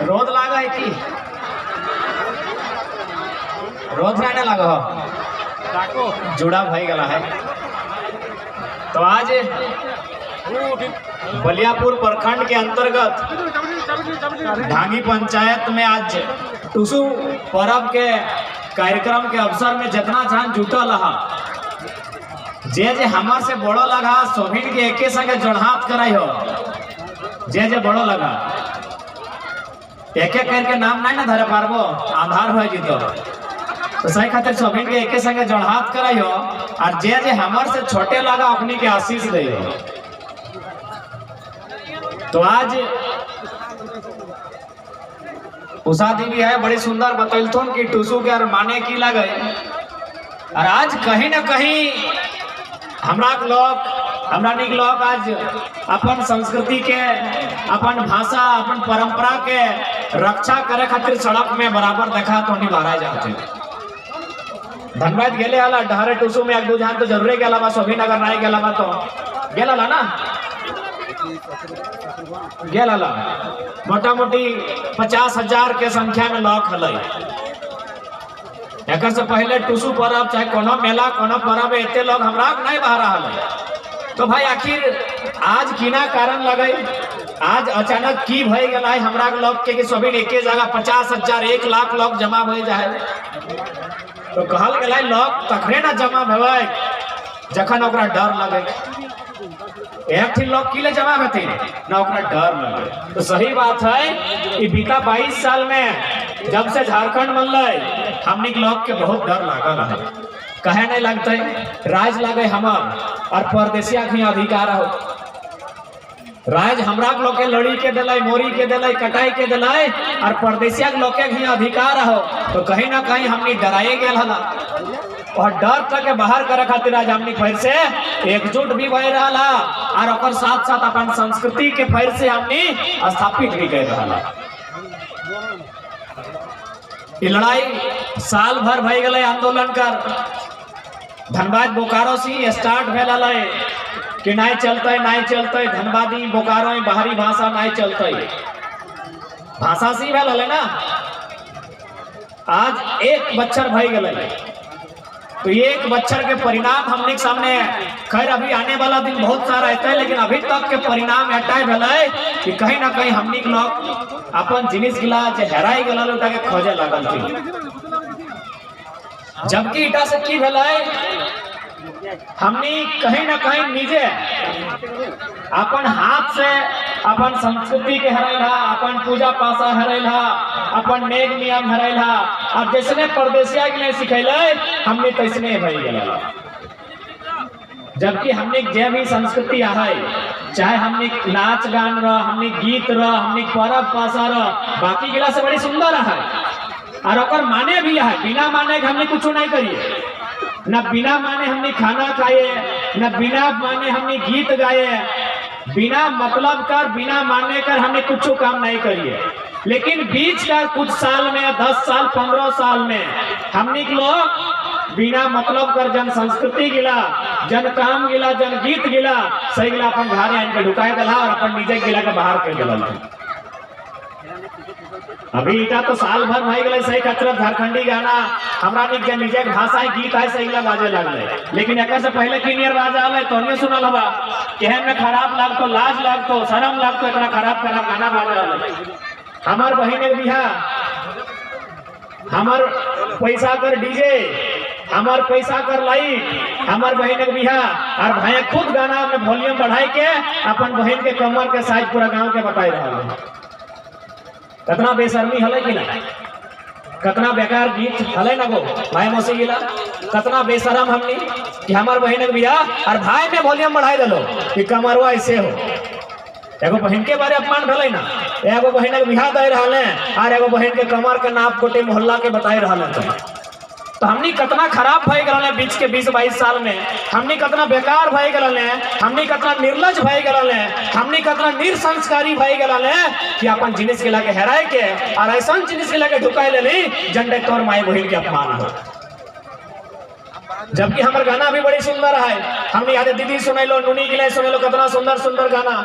रोद लागा है कि रोज रहने लगा हो जुड़ा भाई गला है। तो आज बलियापुर प्रखंड के अंतर्गत ढांगी पंचायत में आज टुसु पर्व के कार्यक्रम के अवसर में जितना जान जुटल रहा जे जे हमार से बड़ो लगा सोभिन के एके संगे जोड़हात कराई हो जे जे बड़ो लगा एक एक करके नाम नहीं ना धरे पारबो आधार हो जीतो तो सही खातिर सोभिन के एके संगे जोड़हात कराई हो और जे जे हमार से छोटे लगा अपनी के आशीष दे हो। तो आज उषा देवी है बड़ी सुंदर बतैलथुन कि टुसु के और माने की लगे और आज कहीं ना कहीं हमरा निक लोग आज अपन संस्कृति के अपन भाषा अपन परंपरा के रक्षा करे खातिर सड़क में बराबर देखा तो नहीं बाहर जाते। धनबाद गेले वाला डहरे टुसु में एक दो जान तो जरूर गेला बा सोभी नगर नहीं गेला बा तो गेला ना गेला मोटा मोटी 50,000 के संख्या में लोग हल। एक से पहले टुसु पर्व चाहे कोनो मेला कोनो पर्व एते लोग हमरा नहीं बाहर रहा। तो भाई आखिर आज किना कारण लगे आज अचानक की भई गला है हमरा लोग के कि सभी एके जगह 50,000 1 लाख लोग जमा हो जाए। तो कहल गला लोग तखरे ना जमा भेवे जखन ओकरा डर लगे। एक थी लोग किले जमा होते ना ओकरा डर लगे। तो सही बात है कि बीता 22 साल में जब से झारखंड बनल हमने लोग के बहुत डर लागल है। कहे नहीं लगते राज लगे हमार और परदेसिया के अधिकार हो राज हमरा लोग के लड़ी के दिलाई मोरी के दिलाई कटाई के दिलाई और परदेसिया के लोग के अधिकार हो। तो कहीं ना कहीं हमने डराए गए हला और डर तक के बाहर करे खातिर आज हमने फिर से एकजुट भी भय रहा और ओकर साथ साथ अपन संस्कृति के फिर से हमने स्थापित भी कर रहा। ये लड़ाई साल भर भय गए आंदोलन कर धनबाद बोकारो से स्टार्ट भेल कि नहीं चलते धनबादी बोकारो बाहरी भाषा नहीं चलते भाषा से भेल ना। आज एक बच्चर भय गए तो एक बच्चर के परिणाम हमने सामने खैर अभी आने वाला दिन बहुत सारा रहता है लेकिन अभी तक के परिणाम हटाए भेल कि कहीं ना कहीं हमने लोग अपन जिनिस गिला जो हेराई गला उठा के खोजे लगल थी। जबकि इटा से की भेल हमने कहीं ना कहीं निजे अपन हाथ से अपन संस्कृति के हरैला अपन पूजा पासा हरैला अपन नेक नियम हरैला और जैसने परदेसिया के लिए सिखैले हमने तैसने भई गेला। जबकि हमने जे भी संस्कृति है चाहे हमने नाच गान रह हमने गीत रह हमने परब पासा रह बाकी गिला से बड़ी सुंदर है और ओकर माने भी है। बिना माने के हमने कुछ नहीं करिए न बिना माने हमने खाना खाए न बिना माने हमने गीत गाए बिना मतलब कर बिना मानने कर हमने कुछ काम नहीं करिए। लेकिन बीच का कुछ साल में 10 साल 15 साल में हमने लोग बिना मतलब कर जन संस्कृति गिला जन काम गिला जन गीत गिला सही गिला अपन घर आन के ढुकाए दिला और अपन निजे गिला के बाहर कर दिला। अभी इटा तो साल भर भाई गए सही कचरत झारखंडी गाना हमरा निजे भाषा गीत है सही बाजे लगले लेकिन एक से पहले किनियर बाजा आले तो नहीं सुनल हवा केहन में खराब लगतो लाज लगतो शर्म लगतो इतना खराब गाना बाजा आले। हमार बहन के बिहार हमार पैसा कर डीजे हमार पैसा कर लाइट हमार बहन के बिहार और भाई खुद गाना में वॉल्यूम बढ़ाई के अपन बहन के कमर के साइज पूरा गांव के बताई रहा। कितना बेशर्मी हले कि ना कितना बेकार गीत हले ना गो भाई मौसी गिला कितना बेशरम हमनी कि हमार बहन के बियाह और भाई में वॉल्यूम बढ़ाई दलो कि कमरवा ऐसे हो। एगो बहन के बारे अपमान भले ना एगो बहन के बियाह दे रहले और एगो बहन के कमर के नाप कोटे मोहल्ला के बताई रहले। तो हमनी कितना खराब भय गए बीच के 20-22 साल में हमनी कितना बेकार भय गए हमनी कितना निर्लज भय गए हमनी कितना निरसंस्कारी भय गए कि अपन जिनिस के लाके हेराए के और ऐसा जिनिस के लाके ढुकाए ले जंडे तोर माई बहन के अपमान हो। जबकि हमारे गाना भी बड़ी सुंदर है हमने याद दीदी सुने लो नुनी गिले सुने लो कितना सुंदर सुंदर गाना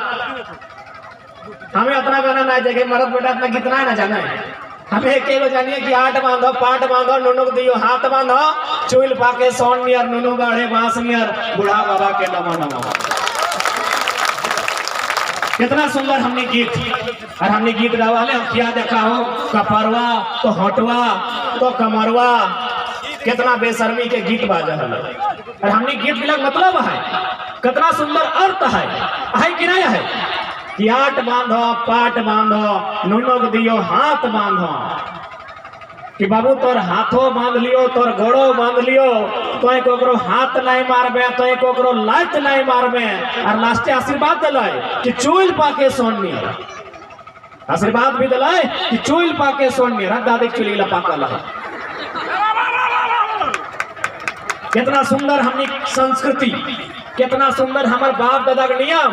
हमें अपना गाना ना देखे मरद बेटा अपना कितना ना जाना है। हमें एक जानिए कि आठ बांधो पाट बांधो नुनु दियो हाथ बांधो चुल पाके सोन नियर नुनु गाढ़े बांस नियर बूढ़ा बाबा के लमा। कितना सुंदर हमने गीत और हमने गीत गावाले हम क्या देखा हो कपरवा तो हटवा तो कमरवा कितना बेशर्मी के गीत बाजा और हमने गीत मिला मतलब है कितना सुंदर अर्थ है कि नहीं है कि आट बांधो पाट बांधो नुनो दियो हाथ बांधो कि बाबू तोर हाथों बांध लियो तोर गोड़ो बांध लियो तो एक हाथ नहीं मारबे तो एक लात नहीं मारबे और लास्टे आशीर्वाद दिलाए कि चूल पाके सोनी आशीर्वाद भी दिलाए कि चूल पाके सोनी रख दादी चुली लपाका लगा। कितना सुंदर हमनी संस्कृति कितना सुंदर हमार बाप दादा के नियम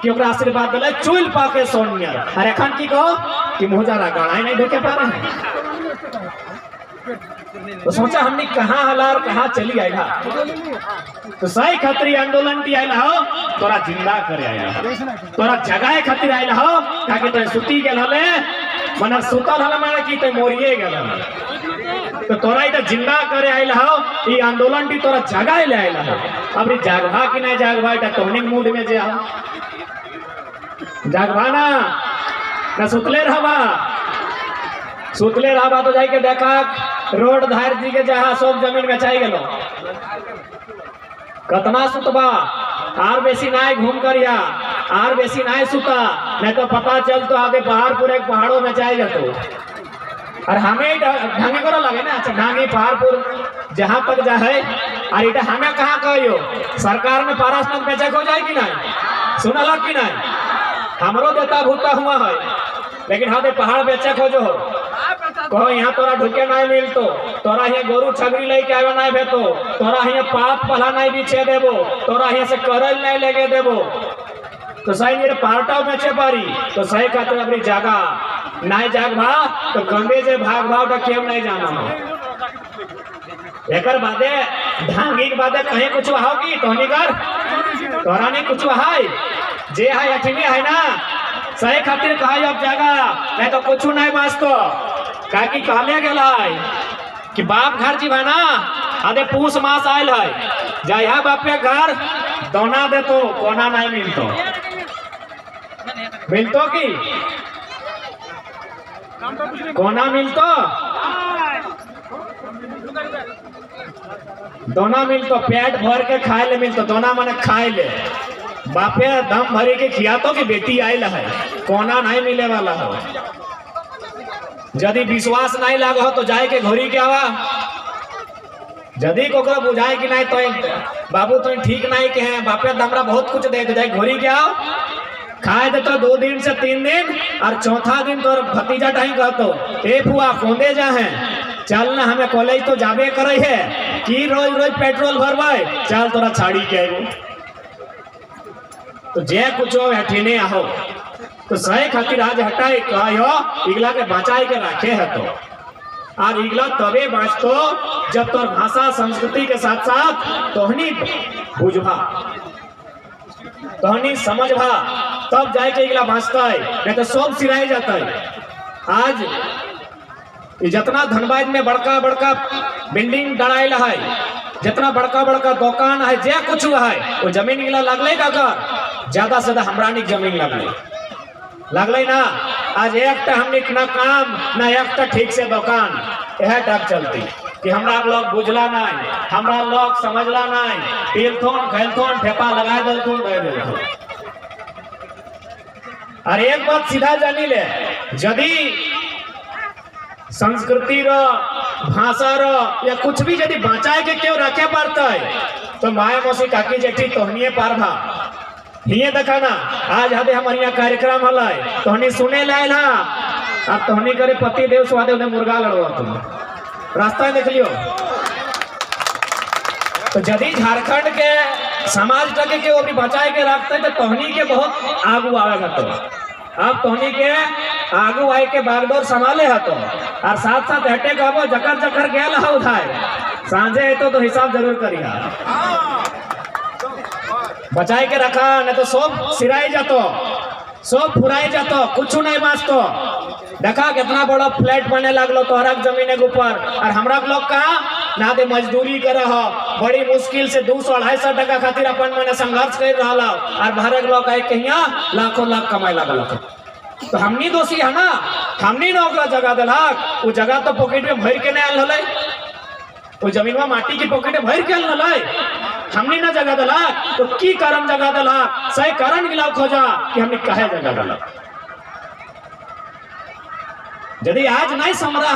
कि आशीर्वाद दिलाए चूल पाके सोनी और एखन की कहो कि मुहजारा गाड़ा ही नहीं ढोके पा रहे। तो सोचा हमने कहाँ हलार कहाँ चली आएगा तो सही खतरी आंदोलन की आयला हो तोरा जिंदा करे आयला तोरा जगाए खातिर आयला हो ताकि तो सुती गेल हले मना सुतल हले माने कि तो मोरिए गेल तो तोरा इधर जिंदा करे आयला हो ई आंदोलन भी तोरा जगाए ले आयला हो अब जागभा कि नहीं जागभा इटा टोनिंग मूड में जे आओ जागभा ना सुतले रहबा तो जाके देखा रोड धार जी के जहाँ सब जमीन बेचाई गलो कतना सुतबा आर बेसी नाय घूम करिया आर बेसी नाय सुता नहीं तो पता चल तो आगे पहाड़ पूरे पहाड़ों में जाए जातो और हमें ढांगे करो लगे ना अच्छा ढांगे पहाड़पुर जहाँ तक जाए और इटा हमें कहाँ कहियो सरकार में पारासमत बेचक हो जाए कि नहीं सुनल कि नहीं हमरो देता भूता हुआ है लेकिन हाँ दे पहाड़ बेचक हो जो कहो यहाँ तोरा ढुके नहीं मिलतो तोरा यहाँ गोरू छगरी लेके आवे नहीं भेतो तोरा यहाँ पाप पला नहीं बिछे देबो तोरा यहाँ से करल नहीं लेके देबो तो सही मेरे पार्टा बेचे पारी तो सही खातिर अपनी जागा नहीं जाग भा तो गंबे से भाग भाव तो केम नहीं जाना हो एकर बादे ढांगी के बादे कहीं कुछ होगी तोहनी कर तोरा नहीं कुछ है जे है अठनी है ना सही खातिर कहा अब जागा नहीं तो कुछ नहीं बास्तो काकी कहले गेला कि बाप घर जी भाई ना आधे पूस मास आयल है जाया बापे घर दोना दे तो कोना नहीं मिलतो की कोना मिलतो दोना मिलतो पेट भर के खाए ले मिलतो दोना माने खाए ले बापे दम भरी के खियातो कि बेटी आयल है कोना नहीं मिले वाला है यदि विश्वास नहीं लगा हो तो जाए के घोरी के आवा यदि को बुझाए कि नहीं तो बाबू तो ठीक नहीं के हैं बापे हमरा बहुत कुछ दे जाए घोरी के आओ खाए दे तो 2 दिन से 3 दिन और चौथा दिन तो भतीजा टाइम कहतो ए फुआ कोंदे जा है चल ना हमें कॉलेज तो जाबे करे है कि रोज रोज पेट्रोल भरवाए चल तोरा छाड़ी के आएगो तो जे कुछ हठीने आओ तो सही खातिर आज हटाए कहो इगला के बचाए के रखे है तो और इगला तबे बाँचतो जब तोर भाषा संस्कृति के साथ साथ तोहनी बुझभा तोहनी समझभा तब जाए के इगला बाँचता है नहीं तो सब सिराई जाता है। आज जितना धनबाद में बड़का बड़का बिल्डिंग गड़ाइल है जितना बड़का बड़का दुकान है जे कुछ है वो जमीन इगला लगले का ज्यादा से ज्यादा हमरा जमीन लगले ना आज एक हमने ना काम ना एक ठीक से दुकान यह डर चलती कि हमरा लोग बुझला नहीं हमरा लोग समझला नहीं पीलथोन खेलथोन ठेपा लगा दलथोन दे देलथोन। और एक बात सीधा जानी ले यदि संस्कृति रो भाषा रो या कुछ भी यदि बचाए के क्यों रखे पड़ता है तो माया मौसी काकी जेठी तोहनिए पार भा हिये देखाना आज हदे हमारे यहाँ कार्यक्रम हल तोहनी सुने लायल अब तोहनी करे पति देव स्वादे उन्हें मुर्गा लड़वा तुम रास्ता देख लियो तो यदि झारखंड के समाज टके के वो भी बचाए के रखते तो तोहनी के बहुत आगू आवेगा तो अब तोहनी के आगू आए के बागडोर संभाले है तो और साथ साथ हटे कहबो जकर जकर गेल है उधार सांझे है तो हिसाब जरूर करिया बचाए के रखा नहीं तो सब सिराई जातो सब फुराई जातो, कुछ नहीं बाँचतो। देखा कितना बड़ा फ्लैट बने लगलो तोहरा जमीन के ऊपर, और हमरा लोग कहा ना दे मजदूरी कर रहा, बड़ी मुश्किल से 200-250 टका खातिर अपन मैंने संघर्ष कर रहा, और भारत लोग कहिया लाखों लाख कमाए लगल। तो हमनी दोषी है ना, हमनी ना ओकरा जगह दिलक, वो जगह तो पॉकेट में भर के नहीं आल हलै, वो जमीन में माटी की पॉकेट में भर के आल हलै, हमनी ना जगह दिलक। तो की कारण जगह दिलक, सही कारण गिला खोजा कि हमनी कहे जगह दिलक। यदि आज नहीं समझा,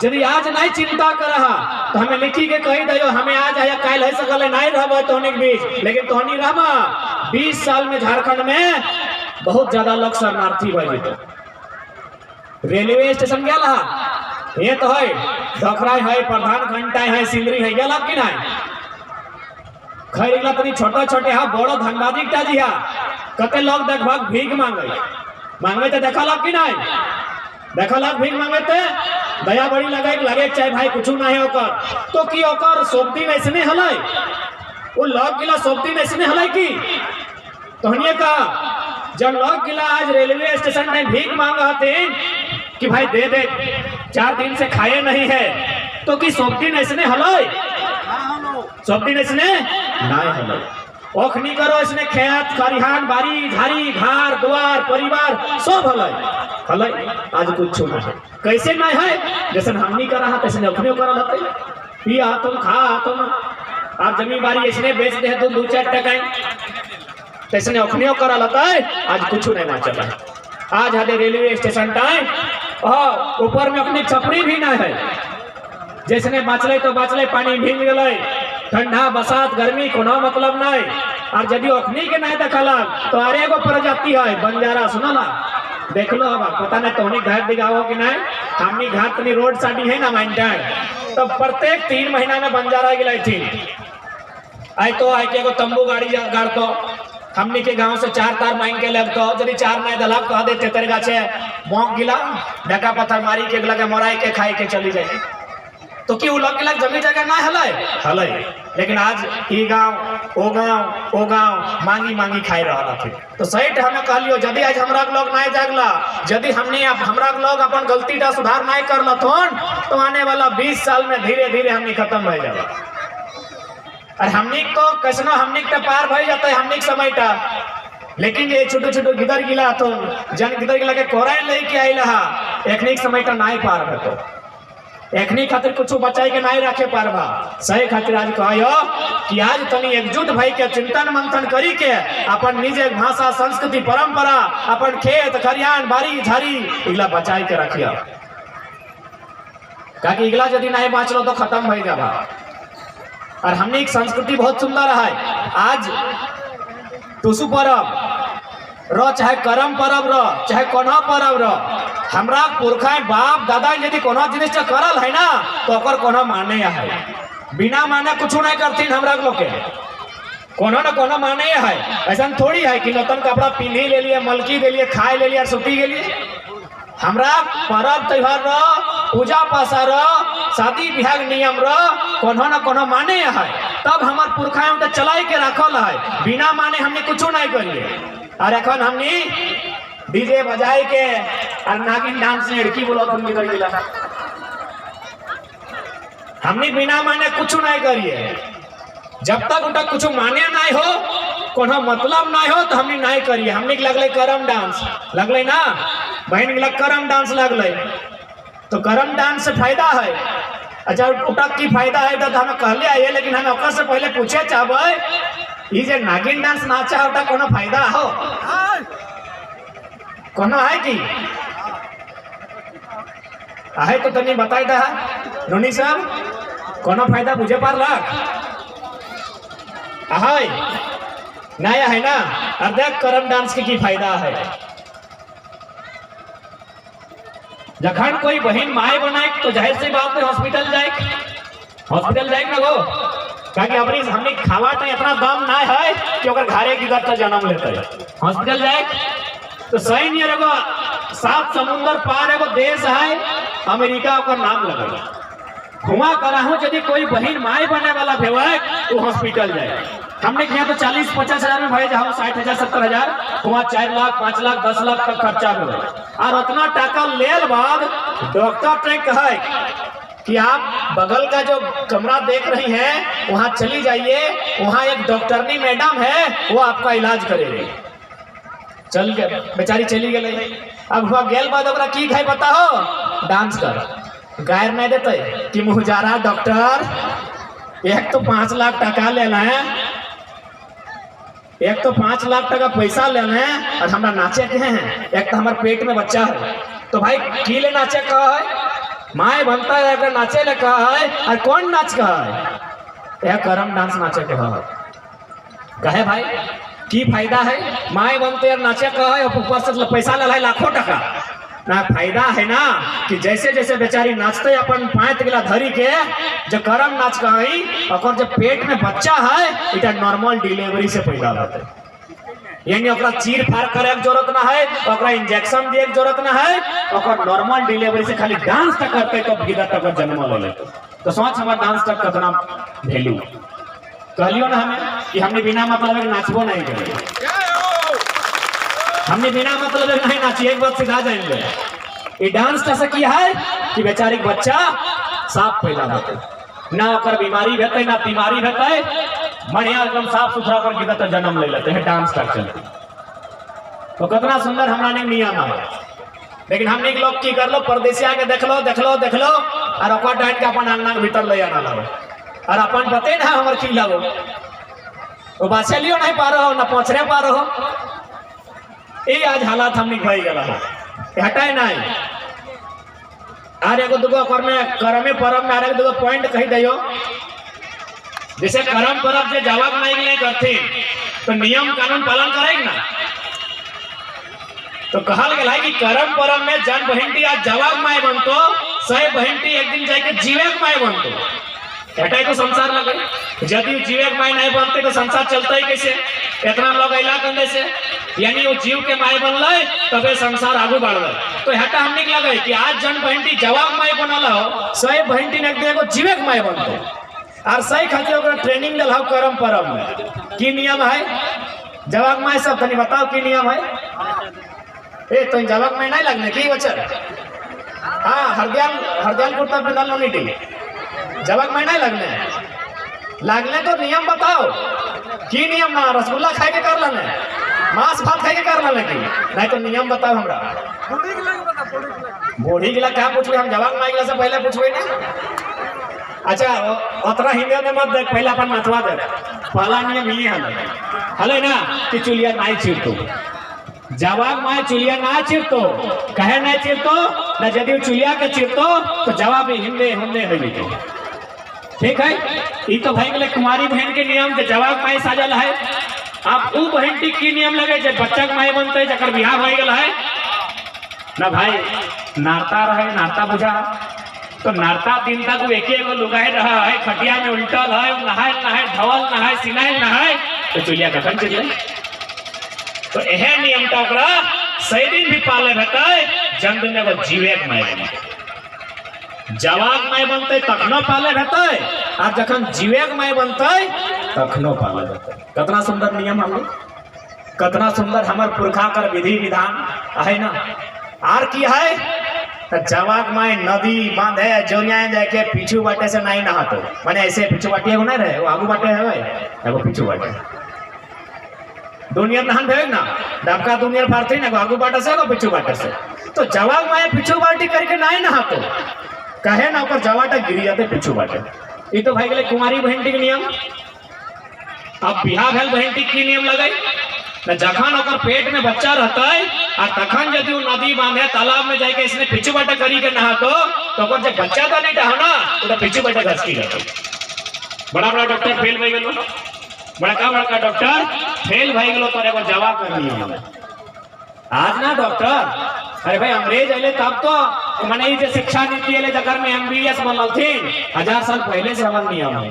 यदि आज नहीं चिंता कर रहा, तो हमें लिखी के कही दियो हमें आज आया काल है सकल नहीं रह तोहनी के बीच, लेकिन तोहनी रहबा 20 साल में झारखंड में बहुत ज्यादा लोग शरणार्थी भय जेते। रेलवे स्टेशन गया ये तो है, धखराई है, प्रधान घंटा है, सिंदरी है, गया कि नहीं? खैर तनी छोटे छोटे हा बड़ो धनबादी जी हा, कते लोग देखभाग भीख मांगे तो देखा कि नहीं? देखा भीख मांगे थे, दया बड़ी लगे चाहे भाई कुछ ना है ओकर, तो की ओकर सोबती ऐसने हलै, वो लोग गिला सोबती ऐसने हलै की तोहनिए का जब लोग गिला आज रेलवे स्टेशन में भीख मांग हते कि भाई दे 4 दिन से खाए नहीं है, तो की सोबती ऐसने हलै, सोबती ऐसने नहीं हलै। ओखनी करो इसने खेत खरिहान बारी झाड़ी घर द्वार परिवार सब हलै, आज कुछ ना है। कैसे नहीं है? जैसे हमनी कर रहा तैसे अपने कर रहते, पिया तुम खा तुम, आप जमीन बारी इसने बेच दे तुम 2-4 टका, तैसे अपने कर रहते, आज कुछ नहीं बचल है। आज हदे रेलवे स्टेशन टाइम ऊपर में अपनी छपरी भी नहीं है, जैसे बचल तो बचल, पानी भीग गए, ठंडा बसात गर्मी कोनो मतलब नहीं। और यदि अखनी के नहीं देखल तो अरे एगो प्रजाति है बंजारा, सुनला देख लो, अब पता नहीं तोहनी घर दिखाओ कि नहीं, हमनी घर तनी रोड साड़ी है ना माइंटेन, तो प्रत्येक 3 महीना में बंजारा गिलाई थी। आई तो आई के एगो तंबू गाड़ी गाड़तो, हमनी के गांव से 4 तार मांग के लगतो, यदि 4 नहीं दलक तो देते तेरे गाछे मौक गिला ढका पत्थर मारी के लगे मोराई के खाई के चली जाए, तो कि लोग जमीन जगह ना हलै। लेकिन आज ई गांव ओ गांव मांगी मांगी खाई रहा थे। तो सही हमें कहलियो यदि आज हमरा लोग नहीं जागला, यदि हमने हमरा लोग अपन गलती का सुधार नहीं कर लथन, तो आने वाला 20 साल में धीरे धीरे हमनी खत्म हो जाएगा। और हमनी तो कैसनो हमनी तो पार भई जाता है हमनी समय टा, लेकिन ये छोटो छोटो गिदर गिला तो जन गिदर गिला के कोराई लेके आइला एकनी समय टा नहीं पार होतो, एकनी खातिर कुछ बचाई के नहीं रखे पारबा। सही खातिर आज कहो कि आज तनी एकजुट भाई के चिंतन मंथन करी के अपन निजे भाषा संस्कृति परंपरा अपन खेत खरियान बारी झाड़ी इगला बचाई के रखिया, क्योंकि इगला यदि नहीं बाँचलो तो खत्म हो जाएगा। और हमने एक संस्कृति बहुत सुंदर है। आज टुसु परब रो चाहे करम परब रो चाहे कोनो परब रो, हमरा पुरखा बाप दादा यदि कोनो जिनिस करल है ना तो ओकर कोनो माने है, बिना माने कुछ नहीं करतीन हमरा लोग के, कोनो न कोनो माने है। ऐसा थोड़ी है कि नतन कपड़ा पिन्ही ले लिए, मलकी ले लिए, खाए ले लिए, सुती ले लिए। हमरा परब त्योहार रो पूजा पासा रो शादी ब्याह नियम रो कोनो न कोनो माने है, तब हमार पुरखा तो चलाई के रखल है, बिना माने हमने कुछ नहीं करिए। और एखन हमनी डीजे बजाई के और नागिन डांस में लड़की बोलो तुम निकल गिला, हमनी बिना माने कुछ नहीं करिए। जब तक उनका कुछ माने नहीं हो, कोनो मतलब नहीं हो, तो हमनी नहीं करिए। हमनी लगले करम डांस लगले ना बहन के लग करम डांस लगले, तो करम डांस से फायदा है। अच्छा उटक की फायदा है तो हमें कहले आइए, लेकिन हम ओकर से पहले पूछे चाहबे ये जे नागिन डांस नाचा होता कोनो फायदा हो, कोनो है कि आहे तो तनी बताई दा नोनी साहब, कोनो फायदा बुझे पार लाख आहे नया है ना। अब देख करम डांस की फायदा है, जखन कोई बहन माए बनाए तो जाहिर सी बात है हॉस्पिटल जाए ना गो, क्योंकि अपनी हमने खावा तो इतना दम ना है कि अगर घरे की तो जन्म लेते है हॉस्पिटल जाए। तो सही नहीं रहो, 7 समुंदर पार एगो देश है अमेरिका का नाम लगे, हुआ करा हूँ यदि कोई बहन माए बने वाला भेवा तो हॉस्पिटल जाए। हमने किया तो 40-50 हजार में भाई जाओ 60,000 70,000 वहाँ 4 लाख 5 लाख 10 लाख तक खर्चा हुआ और उतना टाका लेल बाद डॉक्टर ने कहा कि आप बगल का जो कमरा देख रही हैं वहाँ चली जाइए, वहाँ एक डॉक्टरनी मैडम है वो आपका इलाज करेगी। चल गए बेचारी चली गई। अब हुआ गेल बाद ओकरा की खाई बताओ, डांस कर गायर नहीं देते कि मुँह जा रहा डॉक्टर एक तो 5 लाख टका लेना है, एक तो 5 लाख टका पैसा लेना है और हमारा नाचे के हैं, एक तो हमारे पेट में बच्चा है। तो भाई की ले नाचे कहा है, माए बनता है अगर नाचे ले कहा है और कौन नाच कहा है, यह करम डांस नाचे कहा है। कहे भाई की फायदा है, माए बनते और नाचे कहा है ऊपर से पैसा ले लाखों टका ना, फायदा है ना कि जैसे जैसे बेचारी नाचते अपन 5 गिला धरी के जो करम नाच कही और जब पेट में बच्चा है इटा नॉर्मल डिलीवरी से पैदा होता है, यानी ओकरा चीर फाड़ करे की जरूरत ना है, ओकरा इंजेक्शन दिए की जरूरत ना है, ओकरा नॉर्मल डिलीवरी से खाली डांस तक करते तो भीतर तक जन्म ले लेते। तो सोच हमारा डांस तक कितना वैल्यू कहलियो ना हमें कि हमने बिना मतलब नाचबो नहीं करेंगे, हमने बिना मतलब नहीं नाचिए, एक बात सिखा जाएंगे। ये डांस कैसे किया है कि बेचारी बच्चा साफ पैदा होते ना, ओकर बीमारी रहते ना बीमारी रहते, बढ़िया एकदम साफ सुथरा कर गिरता जन्म ले लेते हैं डांस तक चलते। तो कितना सुंदर हमारा नियम है, लेकिन हमने लोग की कर लो परदेसिया के देख लो देख लो देख लो और ओकर डांट के अपन अंगना के भीतर ले आना लगो और अपन बते ना हमारे की लगो वो बाछे लियो नहीं पा रहे हो ना पहुंचने पा रहे हो। ये आज हालात हमने भई गला हटाए नहीं। आर एगो दुगो करमे परम में आर दुगो पॉइंट कही दियो, जैसे करम परम से जवाब नहीं करते तो नियम कानून पालन करेंगे ना। तो कहल गया है कि करम परम में जन बहनटी आज जवाब माए बनतो, सही बहनटी एक दिन जाके जीवेक माए बनतो। हटाई तो संसार लगे, यदि जीवेक माए नहीं बनते तो संसार चलता ही कैसे, इतना लोग अला कंधे से, यानी वो जीव के माए बन ले तबे संसार आगू बढ़ रहे। तो हटा हमने लगे कि आज जन बहनटी जवाब माए बनल हो, सही बहनटी ने देखो जीवेक माए बनतो और सही खातिर ट्रेनिंग दिलाओ करम परम में की नियम है। जवाब माए सब तनी बताओ की नियम है। ए तो जवाब में नहीं लगने की बच्चा, हाँ हरदयाल कुर्ता पे डाल लो जवाब में नहीं लगने तो नियम बताओ की नियम ना, रसगुल्ला खाए के कर लेने, मांस भात खाए के कर लेने की नहीं तो नियम बताओ हमरा। बूढ़ी गिला क्या पूछबे हम, जवाब मांगला से पहले पूछबे ना। अच्छा उतना हिंदी में मत देख, पहले अपन मतवा दे। पहला नियम ये हले ना कि चुलिया नहीं चिरतो, जवाब माए चुलिया ना चिरतो, कहे नहीं चिरतो ना, यदि चुलिया के चिरतो तो जवाब हिंदे हिंदे है। ठीक है, ये तो भाई गले कुमारी बहन के नियम के जवाब माए साजल है। आप वो बहन की नियम लगे जब बच्चा के माए बनते जकर बिहार हो गया है ना भाई, नारता रहे नारता बुझा तो नारता दिन तक वो एक एगो लुगाए रहा है, खटिया में उल्टल है, नहाए नहाए धवल नहाए सिनाए नहाए तो चुलिया कखन चलिए। तो यह नियम तो सही दिन भी पाले रहता है, जन दिन में जीवेक माए बनते, जवाब माए बनते तखनो पाले रहता है और जखन जीवेक माए बनते तखनो पाले रहता है। कितना सुंदर नियम हम, कितना सुंदर हमारे पुरखा कर विधि विधान है ना। आर की है तो जवाब माए नदी बांधे जोरिया जाके पीछू बाटे से नहीं नहातो, माने ऐसे पीछू बाटे एगो नहीं रहे, वो आगू बाटे है एगो पीछू बाटे दुनिया नहान भेज ना डबका दुनिया फारती ना आगू बाटे से पीछू बाटे से। तो जवाब माए पीछू बाटी करके नहीं नहातो, कहे ना ऊपर जवाटा गिरी जाते पीछू बाटे। ये तो भाई गले कुमारी बहनटी के नियम। अब बिहार भेल बहनटी की नियम लगे न, जखन ओकर पेट में बच्चा रहता है और तखन यदि वो नदी बांधे तालाब में जाके इसने पीछू बाटे करी के नहातो तो ओकर जब बच्चा तो नहीं रहा ना तो पीछू बाटे घसकी जाते। बड़ा बड़ा डॉक्टर फेल भई गेलो, बड़का डॉक्टर फेल भई गेलो तो एगो जवाब कर नियम आज ना डॉक्टर। अरे भाई अंग्रेज अले तब तो मैंने ये शिक्षा नीति अले जगह में MBBS बनल थी 1000 साल पहले से हमारा नियम है।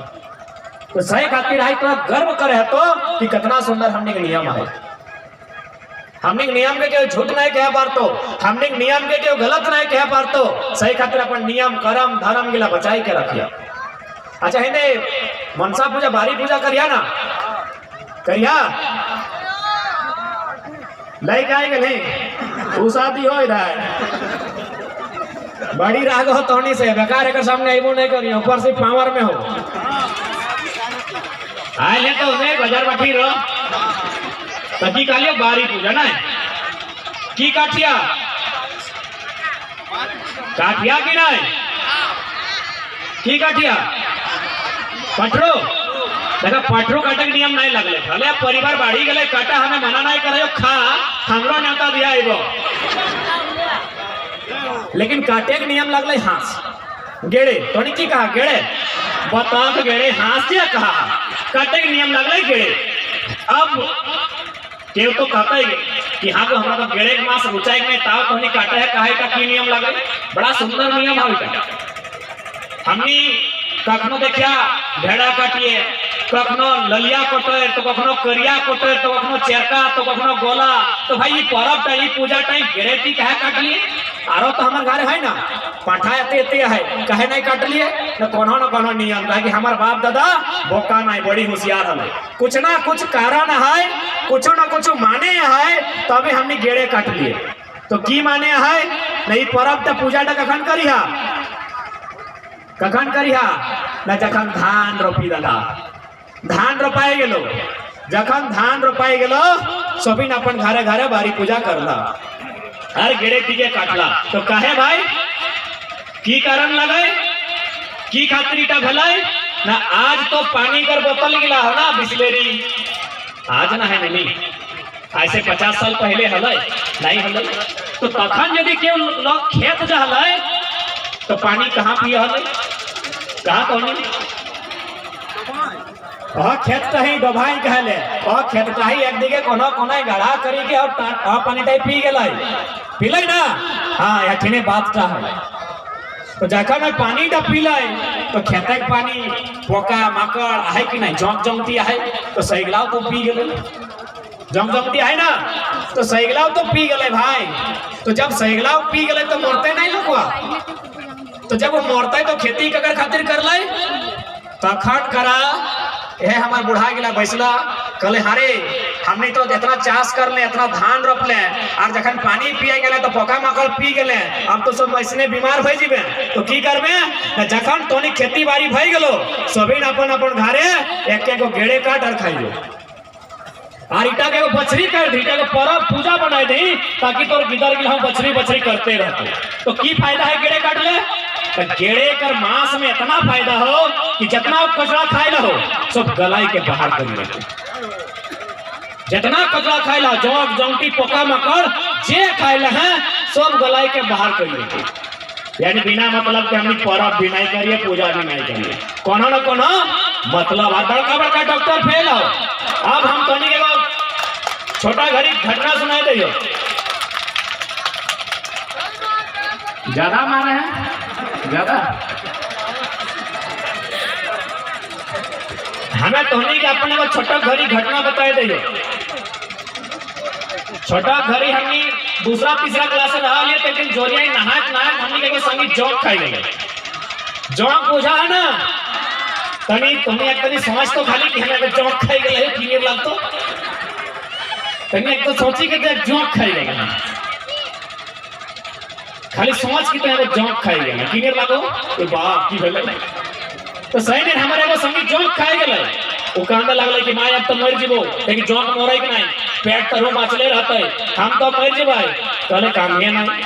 तो सही खातिर आई तो गर्व करे तो कि कितना सुंदर हमने के नियम है। हमने नियम के क्यों झूठ नहीं कह पारतो, हमने नियम के क्यों गलत नहीं कह पारतो, सही खातिर अपन नियम कर्म धर्म गिला बचाई के रखिया। अच्छा हिंदे मनसा पूजा भारी पूजा करिया ना करिया ले जाएंगे नहीं तू शादी हो रहा है बड़ी राग हो तोनी से बेकार एक सामने आईबो नहीं करी ऊपर से पावर में हो आए ले तो उन्हें बाजार बैठी रहो तकी कालियो बारी पूजा ना की काठिया काठिया की ना की काठिया पठरो देखा पठरो काटे के नियम नहीं लगले भले परिवार बाढ़ी गले काटा हमें मना नहीं करे खा हमरो न्योता दिया आइबो लेकिन काटे के नियम लगले हाथ गेड़े तोनी की कहा गेड़े बता तो गेड़े हाथ से कहा काटे के नियम लगले गेड़े अब केव तो कहता है कि हाँ तो हमारा तो गेड़े के मास ऊंचाई में ताव तोनी काटे है काहे का की नियम लगे बड़ा सुंदर नियम है हमनी कखनो देखिया भेड़ा काटिए कखनो ललिया कटे तो कखनो करिया कटे तो कखनो चेरका तो कखनो गोला तो भाई ये पर्व टाइम पूजा टाइम गेरेटी कहे काट लिए आरो तो हमारे घर है ना पाठा एते है कहे नहीं काट लिए न कोनो नियम है कि हमार बाप दादा बोका नहीं बड़ी होशियार है कुछ ना कुछ कारण है कुछ ना कुछ माने है तभी हमने गेड़े काट लिए तो की माने है नहीं पर्व तो पूजा टा कखन करिहा न जखन धान रोपी दला धान रोपाए गेलो जखन धान रोपाए गेलो सभी अपन घरे घरे बारी पूजा करला हर गेड़े टीके काटला तो कहे भाई की कारण लगे की खातिर भलाई ना आज तो पानी कर बोतल गिला हो ना बिस्लेरी आज ना है नहीं ऐसे 50 साल पहले हल नहीं हल तो तखन यदि केव लोग खेत जहल तो पानी कहाँ पिए हल कहाँ कौनी खेत कहीं डोभाई कहले खेत कहीं एक दिखे कोनो कोनो गढ़ा करी के और पानी टाइप पी गेलै पीले ना हाँ याठिने बात का है तो जखन में पानी टा पीले तो खेत के पानी पोका माकड़ है कि नहीं जमती है तो सैगलाव तो पी गेले जमती है ना तो सैगलाव तो पी गेले भाई तो जब सैगलाव पी गेले तो मरते नहीं लोगवा तो जब वो मरते तो खेती ककर खातिर कर ले तखन करा यह हमार बुढ़ा गिला बैसला कहले हारे हमने तो इतना चाष कर ले इतना धान रोप ले और जखन पानी पिए गेले तो पोका माकड़ पी गेले अब तो सब वैसने बीमार भई जीबे तो की करबे जखन तोनी खेती बाड़ी भई गेलो सभी अपन अपन घरे एक एक गो गेड़े काट और खाइयो और इटा के बछड़ी कर दी के परब पूजा बनाए दी ताकि तोर गिदर गिल हम बछड़ी करते रहते तो की फायदा है गेड़े काट ले तो गेड़े कर मांस में इतना फायदा हो कि जितना कचरा खाए ला हो सब गलाई के बाहर कर लेते जितना कचरा खाए ला जौक जौंटी पोका मकड़ जे खाए ला है सब गलाई के बाहर कर लेते यानी बिना मतलब के हमने परब भी नहीं करिए पूजा भी नहीं करिए कोनो न कोनो मतलब बड़का बड़का डॉक्टर फेल हो अब हम तनी के छोटा घड़ी घटना सुनाई दियो ज्यादा मारे हैं ज्यादा हमें तोहनी के अपने को छोटा घड़ी घटना बताए दियो छोटा घड़ी हमनी दूसरा तीसरा क्लास से रहा लिए लेकिन जोरिया नहा हमनी के संगी जौक खाई गए जौक पूछा है ना तनी तुम्हें एक तनी समझ तो खाली कि हमें जौक खाई गए है फिंगर लाग तो तनी एक तो सोची कि जौक खाई गए ना खाली समझ कि तो जौक खाई गए ना फिंगर लागो तो बाप की भेले तो सही ने हमारे एगो संगी जौक खाई गेले वो कांदा लागले कि माय अब तो मर जीवो लेकिन जौक मरै कि नहीं पेट तरो बाचले रहते हम तो मर जीबै कहले काम है नहीं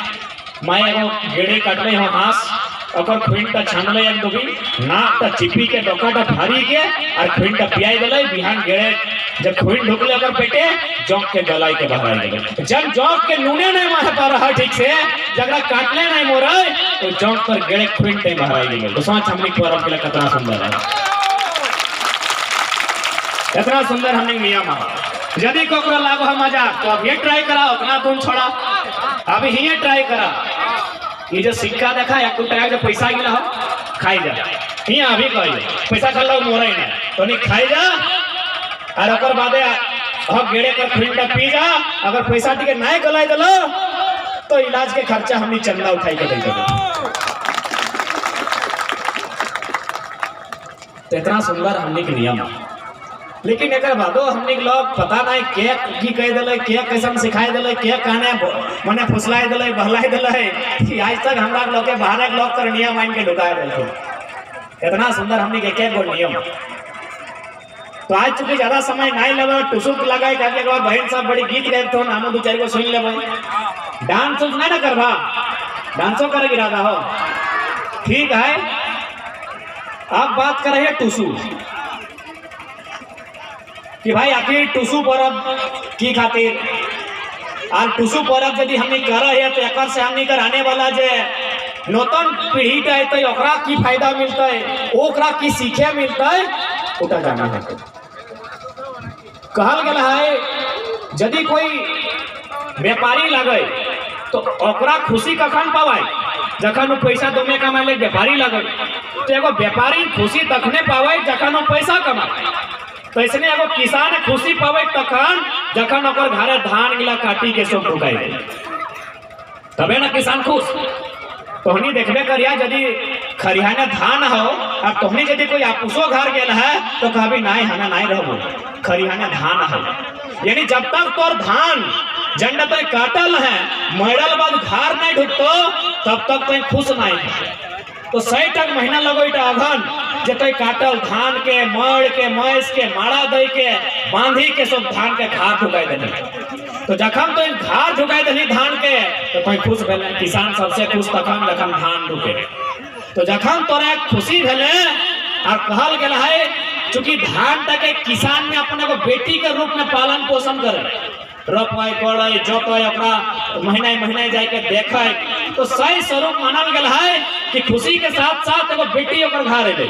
माय एगो गेड़े काटले हम हास ओकर खुइनटा छानले एक दुबी नाक त चिपी के डोकाटा फाड़ी के और खुइनटा पियाई देले बिहान गेड़े जब खुइन ढुकले ओकर पेटे जौक के गलाई के बाहर आ गेले जब जौक के नूने नहीं मार पा रहा ठीक से जगरा काटले नहीं मोरे तो जौक पर गेड़े खुइनटे बाहर आ गेले तो सोच हमनी परब के कितना सुंदर है कितना सुंदर हमने नियम है यदि कोकरा लागो है मजाक तो अब ये ट्राई करा उतना तुम छोड़ा अभी ही ट्राई करा ये जो सिक्का देखा या कुछ टका जो पैसा गिला हो खाई जा यहाँ अभी कही पैसा खा लो मोरा ही नहीं तो नहीं खाई जा और ओकर बादे हम गेड़े कर खुइनटा पी जा अगर पैसा टिके नहीं गलाई दलो तो इलाज के खर्चा हमनी चंदा उठाई के दे देबो तो इतना सुंदर हमने के नियम लेकिन एक बादो हमने लोग पता नहीं के की कह दिले, के कैसन सिखाई दिले, के कहने मने फुसलाई दिले, बहलाई दिले कि आज तक हमरा लोग के बाहर के लोग कर नियम मान के ढुकाए देलखिन। इतना सुंदर हमने के गो नियम। तो आज चूंकि ज्यादा समय नहीं लगे, टुसुक लगाए कि एक बार बहन सब बड़ी गीत गए तो हम दो चार को सुन लेबे। डांस नहीं ना करबा, डांसो करे इरादा हो, ठीक है। अब बात कर रहे हैं टुसु कि भाई आखिर टुसु पर्व की खातिर और टुसु पर्व यदि हमने कर है तो एक से हमने कर आने वाला जे नूतन पीढ़ी का है तो ओकरा की फायदा मिलता है, ओकरा की सीखे मिलता है, उठा जाना है। कहल गया है यदि कोई व्यापारी लगे तो ओकरा खुशी कखन पावे जखन पैसा दोमे कमाए ले व्यापारी लगे। तो एगो व्यापारी खुशी तखने पावे जखन पैसा कमाए। तो इसने एगो किसान खुशी पावे तखन जखन ओकर घरे धान गिला काटी के सब ढुकाई तबे ना किसान खुश। तोहनी देखबे करिया यदि खरिहाने धान हो और तोहनी यदि कोई आपूसो घर गेल है तो कहबी नहीं हमें नहीं रहबो, खरिहाने धान है। यानी जब तक तोर धान झंडा तो काटल है मरल बाद घर नहीं ढुकतो तब तक तो खुश नहीं है। तो 6 तक महीना लगो अघन जते काटल धान के मड़ के मैस के माड़ा दे के बांधी के सब धान के घाट ढुकाई देनी। तो जखन तो घाट ढुकाई देनी धान के तो कोई खुश भेले, किसान सबसे खुश तखन जखन धान ढुके। तो जखन तोरा खुशी भेले और कहल गेल है चूंकि धान तक किसान में अपने को बेटी के रूप में पालन पोषण करे, रोपवाई कोड़े जोतवाई ओकरा महीने महीने जाके देखे। तो सही स्वरूप मानल गेल है कि खुशी के साथ साथ एगो बेटी ओकर घर अले।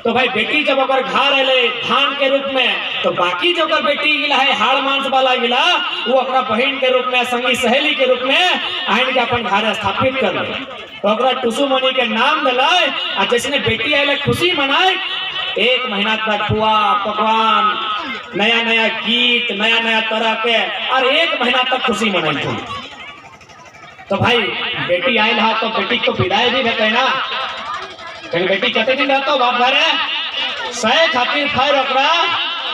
तो भाई बेटी जब ओकर घर अले धान के रूप में तो बाकी जो ओकर बेटी गिला है हाड़ मांस वाला गिला वो ओकरा बहन के रूप में संगी सहेली के रूप में आइन के अपन घर स्थापित कर ले। तो ओकरा टुसु मनी के नाम दिले और जैसे बेटी अले खुशी मनाए। 1 महीना तक पुआ पकवान नया नया गीत नया नया तरह के और 1 महीना तक खुशी मनाई थी। तो भाई बेटी आयल है तो बेटी को विदाई भी देते ना, कहीं बेटी कहते दिन रहता बाप घरे सह खातिर फिर ओकरा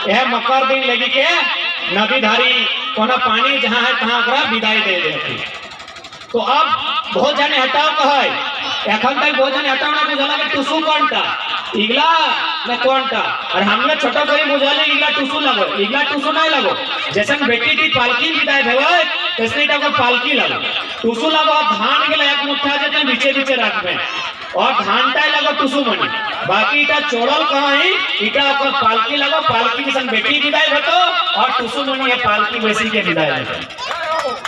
यह मकर दिन लगी के नदी धारी कोना पानी जहाँ है तहाँ ओकरा विदाई दे देती। तो अब बहुत जने हटाओ कहे एखन तक बहुत जने हटाओ ना बुझला कि टुसु कोनटा इगला न कोनटा और हमने छोटा करी बुझाले इगला टुसु लगो, इगला टुसु नहीं लगो। जैसे बेटी की पालकी विदाई भेवे तैसे को पालकी लगो, टुसु लगो धान के एक मुट्ठा जते नीचे नीचे रखबे और धानटा लगो टुसु मनी बाकी इटा चोड़ल कहीं इटा ओकर पालकी लगो, पालकी के संग बेटी विदाई भेटो और टुसु मनी है पालकी बेसी के विदाई भेटो।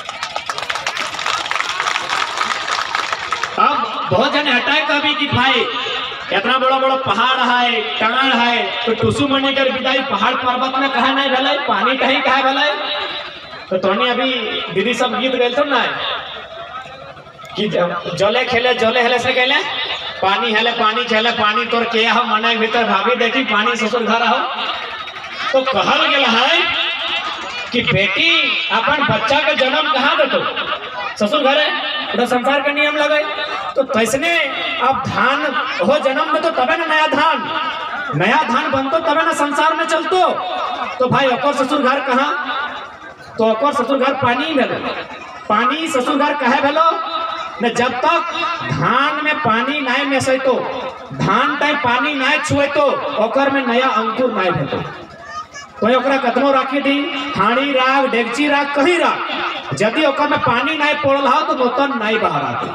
अब बहुत जने हटाए कभी कि भाई इतना बड़ा बड़ा पहाड़ है टांग है तो टुसु मनी कर विदाई पहाड़ पर्वत में कहा नहीं भले पानी कहीं कहा भले। तो तोनी अभी दीदी सब गीत गए ना कि जले खेले जले हेले से कहले पानी हेले पानी खेले पानी तोर के हो मने भीतर भाभी देखी पानी ससुर घर हो। तो कहल गेल है कि बेटी अपन बच्चा के जन्म कहाँ देतो ससुर घरे, पूरा संसार का नियम लगे। तो तैसने अब धान हो जन्म में तो तबे ना नया धान बनतो तबे ना संसार में चलतो। तो भाई ओकर ससुर घर कहाँ, तो ओकर ससुर घर पानी भेलो, पानी ससुर घर कहे भेलो न जब तक धान में पानी नहीं मिसैतो धान तय पानी नहीं छुएतो ओकर में नया अंकुर नहीं भेटो। तो ओकरा कतनो राखी दी हाड़ी राख डेगची राख कहीं राख यदि ओकर में पानी नहीं पड़ल हो तो नूतन नहीं बाहर आती।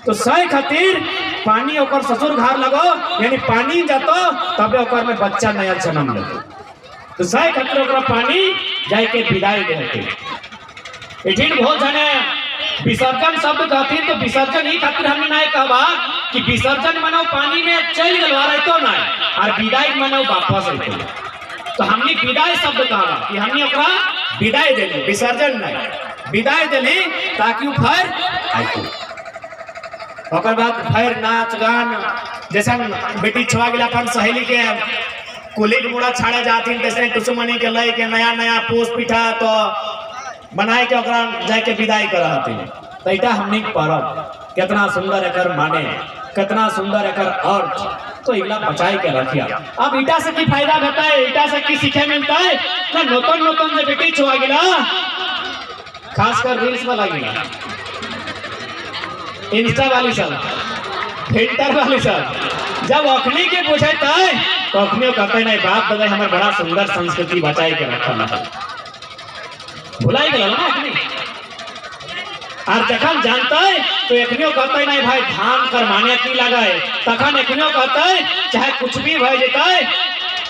तो सही खातिर पानी ओकर ससुर घर लगो यानी पानी जातो तबे ओकर में बच्चा नया जन्म लेतो। तो सही खातिर ओकरा पानी जाए के विदाई देते। एठिन बहुत जाने विसर्जन शब्द कहती तो विसर्जन ही खातिर हमने नहीं कहबा कि विसर्जन मनो पानी में चल गलवा रहतो ना और विदाई मनो वापस रहतो। तो हमने विदाई शब्द कहा कि हमने ओकरा विदाई देली विसर्जन नहीं विदाई देली ताकि वो फिर आइतो। ओकर बाद फिर नाच गान जैसा बेटी छुआ गेला अपन सहेली के कुली के मुड़ा छाड़े जाती तैसे टुसुमनी के लय के नया नया पोस पिठा तो बनाए के ओकरा जाके विदाई करती। तो इटा हमने पर्व कितना सुंदर एकर माने। कितना सुंदर एकर अर्थ तो इला बचाई के रखिया। अब ईटा से की फायदा होता है, ईटा से की सीखे मिलता है ना, नूतन नूतन जो बेटी छुआ गिला खासकर रील्स वाला गिला, इंस्टा वाली सब, फिल्टर वाली सब, जब अखनी के पूछे तो अखनियों कहते नहीं बाप दादा हमारे बड़ा सुंदर संस्कृति बचाई के रखा ना, भुलाई गया ना अखनी। और जखन जानता है तो एखनियों कहते नहीं भाई धान कर माने की लगाए, तखन एखनियों कहते है चाहे कुछ भी भय जेता है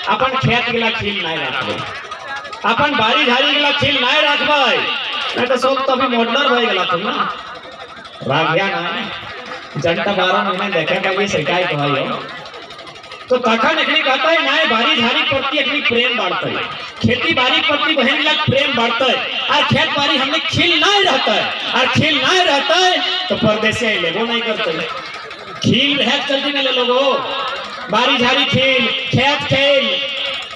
अपन खेत गिला खील नहीं रखबे, अपन बाड़ी झाड़ी गिला खील नहीं रखबे, नहीं तो सब तो अभी मॉडलर भय गला तुम ना रागिया ना जनता 12 महीने देखे का ये शिकायत भाई हो। तो तखन एखनी कहता है ना बाड़ी झाड़ी प्रति एखनी प्रेम बढ़ता है, खेती बाड़ी प्रति बहन लग प्रेम बढ़ता है, और खेत बाड़ी हमने खिल नहीं रहता है, और खिल नहीं रहता है तो परदेसी लेबो नहीं करते, खिल है चलती नहीं लोगो बाड़ी झाड़ी खिल खेत खेल,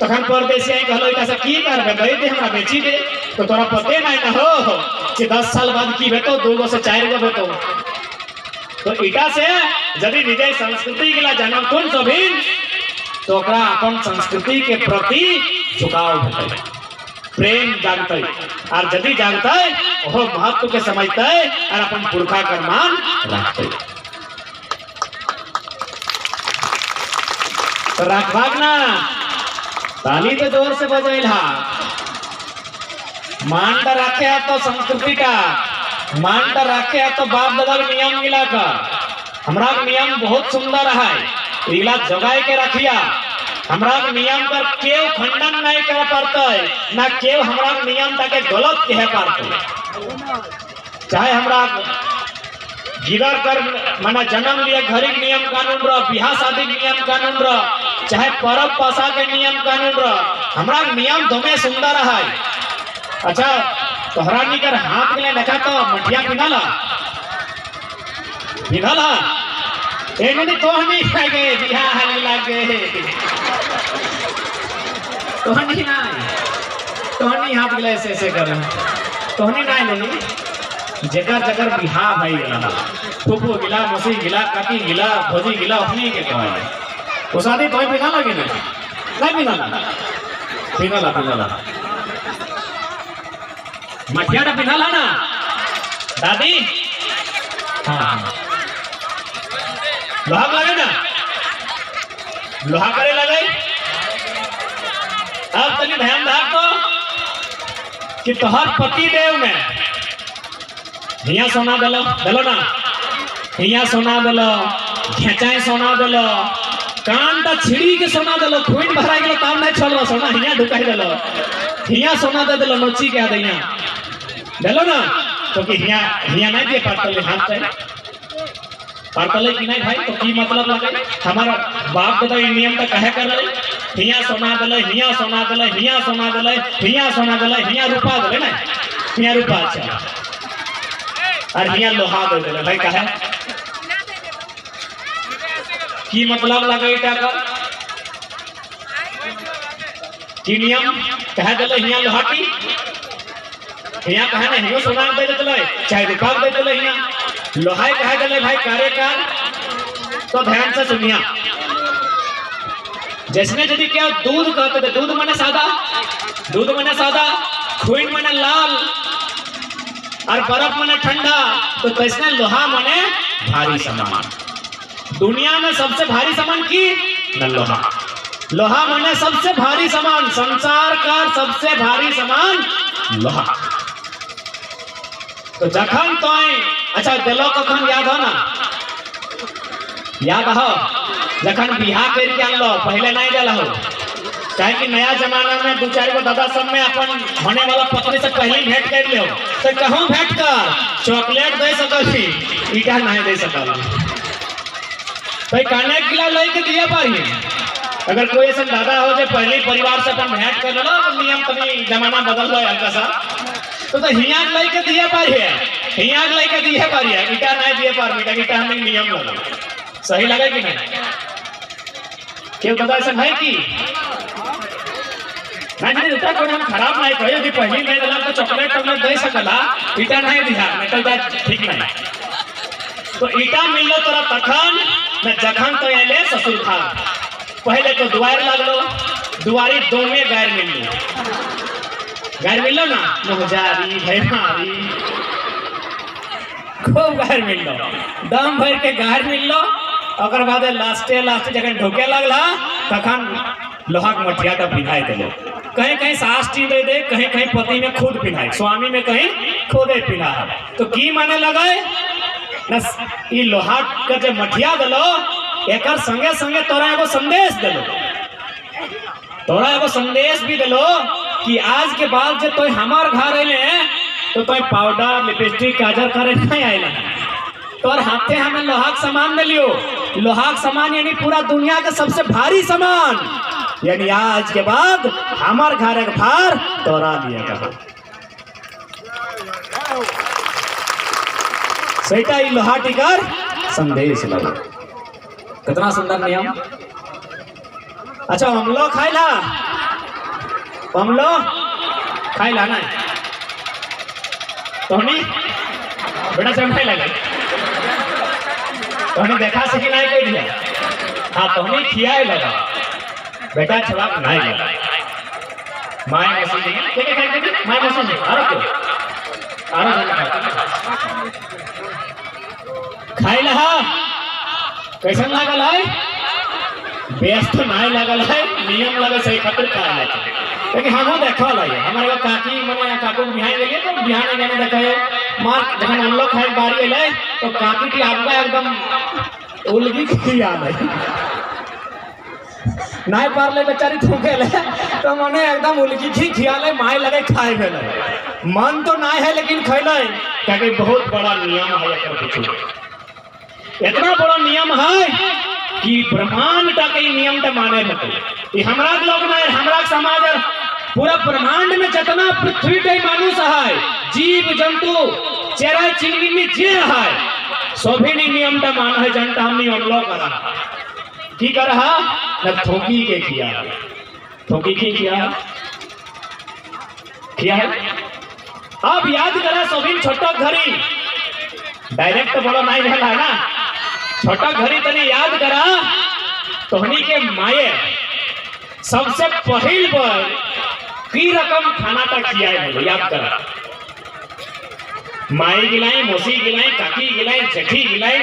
तखन परदेसी कहलो इटा से की करबे दे दे हमरा बेची दे, तो तोरा पते नहीं ना हो कि 10 साल बाद की बेतो 2 से 4 गो बेतो। तो ईटा से यदि निजे संस्कृति के जन्म कौन सभिन तो अपन संस्कृति के प्रति झुकाव होते, प्रेम जानते, और यदि जानते वो महत्व के समझते और अपन पुरखा का मान रखते। तो रखवाक ना ताली तो जोर से बजेला, मान तो रखे है तो संस्कृति का मान तो रखे है तो बाप दादा का नियम मिला का, हमरा नियम बहुत सुंदर है, इला जगाए के रखिया, हमरा नियम पर केव खंडन नहीं कर पाता है, ना केव हमरा नियम तक गलत कह पाते। चाहे हमरा गिरर कर माना जन्म लिया घर नियम कानून रहा, बिहा शादी नियम कानून रहा, चाहे परब पासा के नियम कानून रहा, हमरा नियम दोमे सुंदर है। अच्छा तोहरा निकर हाथ में देखा तो मठिया पिनाला पिनाला एगनी तो हनी लागे बिहा हनी लागे तो हनी हाथ गले ऐसे कर तो हनी नहीं जगह जगह बिहा भाई गला फूफू गिला मौसी गिला काकी गिला भोजी गिला अपनी के कहवाए वो शादी तो पिना लगे नहीं पिनाला मठिया पिनाला ना दादी हाँ लोहा लगे ना लोहा करे लगे। अब तनी ध्यान रख तो कि तोहर पति देव में हिया सोना दलो ना, हिया सोना दलो, घेचाए सोना दलो, कान ता छिड़ी के सोना दलो, खून भरा गेलो काम नहीं चलो सोना हिया ढुकाई दलो, हिया सोना दे दलो नोची के दैया दलो ना, तो कि हिया नहीं दे पातले हाथ से पातले कि नहीं भाई, तो की मतलब लगे हमारा बाप तो नियम तो कहे कर रहे हिया सोना दले, हिया सोना दले, हिया सोना दले, हिया सोना दले, हिया रूपा दले ना, हिया रूपा अच्छा और हिया लोहा दे दले भाई कहे की मतलब लगे इटा का की नियम कहे दले हिया लोहा की हिया कहे ना हियो सोना दे दले चाहे रूपा दे दले हिया लोहा कहे दले भाई कार्यकाल। तो ध्यान से सुनिया जिसने यदि क्या दूध कहते थे, दूध मने सादा, खून मने लाल और बर्फ मने ठंडा, तो कैसने लोहा मने भारी सामान। दुनिया में सबसे भारी सामान की न लोहा मने सबसे भारी सामान, संसार का सबसे भारी सामान लोहा। तो जखन तो अच्छा दिलो कखन याद हो ना, याद हो जखन बिहार करके आनलो पहले नहीं दिल हो, चाहे कि नया जमाना में 2-4 गो दादा सब में अपन होने वाला पत्नी से पहले भेंट कर लियो, तो कहूँ भेंट कर चॉकलेट दे सकती ईटा नहीं दे सकल, तो कहने के लिए लेके दिया पारी। अगर कोई ऐसा दादा हो जो पहले परिवार से अपन भेंट कर लो, नियम तभी जमाना बदल लो हल्का सा, तो हिया लेके दिया पारी है, हिया लेके दिया पारी है, ईटा नहीं दिए पार, ईटा हमें नियम लगा सही लगे कि नहीं, क्यों बता ऐसा है कि नहीं उतना कोई हम खराब नहीं कहे कि पहले नहीं दिला तो चॉकलेट दे सकला, ईटा नहीं दिया नहीं तो ठीक नहीं। तो ईटा मिल लो तोरा तखन न जखन तो अले ससुर घर पहले तो दुआर लगलो दुआरी दो में गायर मिललो ना मोहजारी भैमारी खूब गायर मिललो दम भर के गायर मिललो और बाद लास्ट जखन ढोके लगला तखन लोहा के मठिया का पिन्हाई दिलो कहीं कहीं सास टी दे दे कहीं कहीं पति में खुद पिन्हाई स्वामी में कहीं खुदे पिन्हा तो की माने लगे ई लोहा का जो मठिया दिलो एक संगे संगे तोरा एगो संदेश दिलो तोरा एगो संदेश भी दिलो कि आज के बाद जब तो हमार घर अले तो पाउडर लिपस्टिक काजल करे नहीं आएला तोर हाथे हमें लोहा के सामान दिलियो लोहा के सामान यानी पूरा दुनिया का सबसे भारी सामान यानी आज के बाद हमार घर एक भार तोरा लिया कहा सहीटा ई लोहा टिकर संदेश लगा कितना सुंदर नियम। अच्छा अमलो खाइला ना तोहनी बेटा चमकाई लगे तोहनी देखा सकी नहीं कोई दिया हाँ तोहनी खियाए लगा बेटा छवाक नहीं लगा माय मसीह माय मसीह खाई लहा कैसन लागल है व्यस्त नहीं लगल है नियम लगे सही खातिर खा लेकिन हम देखा लगे हमारे काकी मैंने काकू बिहान गए तो बिहान गए देखे मार जखन हम लोग खाए बारी अले तो काकी की आगुआ एकदम उलगी खिया नहीं पारले बेचारी थूके ले तो मने एकदम उलगी खिया ले माय लगे खाए भेले मन तो नहीं है लेकिन खैले क्योंकि बहुत बड़ा नियम है एकर पीछे इतना बड़ा नियम है कि ब्रह्मांड का कई नियम तो माने रहते हमरा लोग नहीं हमरा समाज पूरा ब्रह्मांड में जितना पृथ्वी पे मानुष है जीव जंतु चेरा चिंगी में जे है सभी नियम तो मान है जनता हम नियम लोग करा की कर रहा न थोकी के किया थोकी की किया है अब याद करा सभी छोटा घड़ी डायरेक्ट तो बोलो नहीं है ना छोटा घड़ी तने याद करा तोहनी के माये सबसे पहल बार की रकम खाना तक किया है याद करा माई गिलाई मौसी गिलाई काकी गिलाई जेठी गिलाई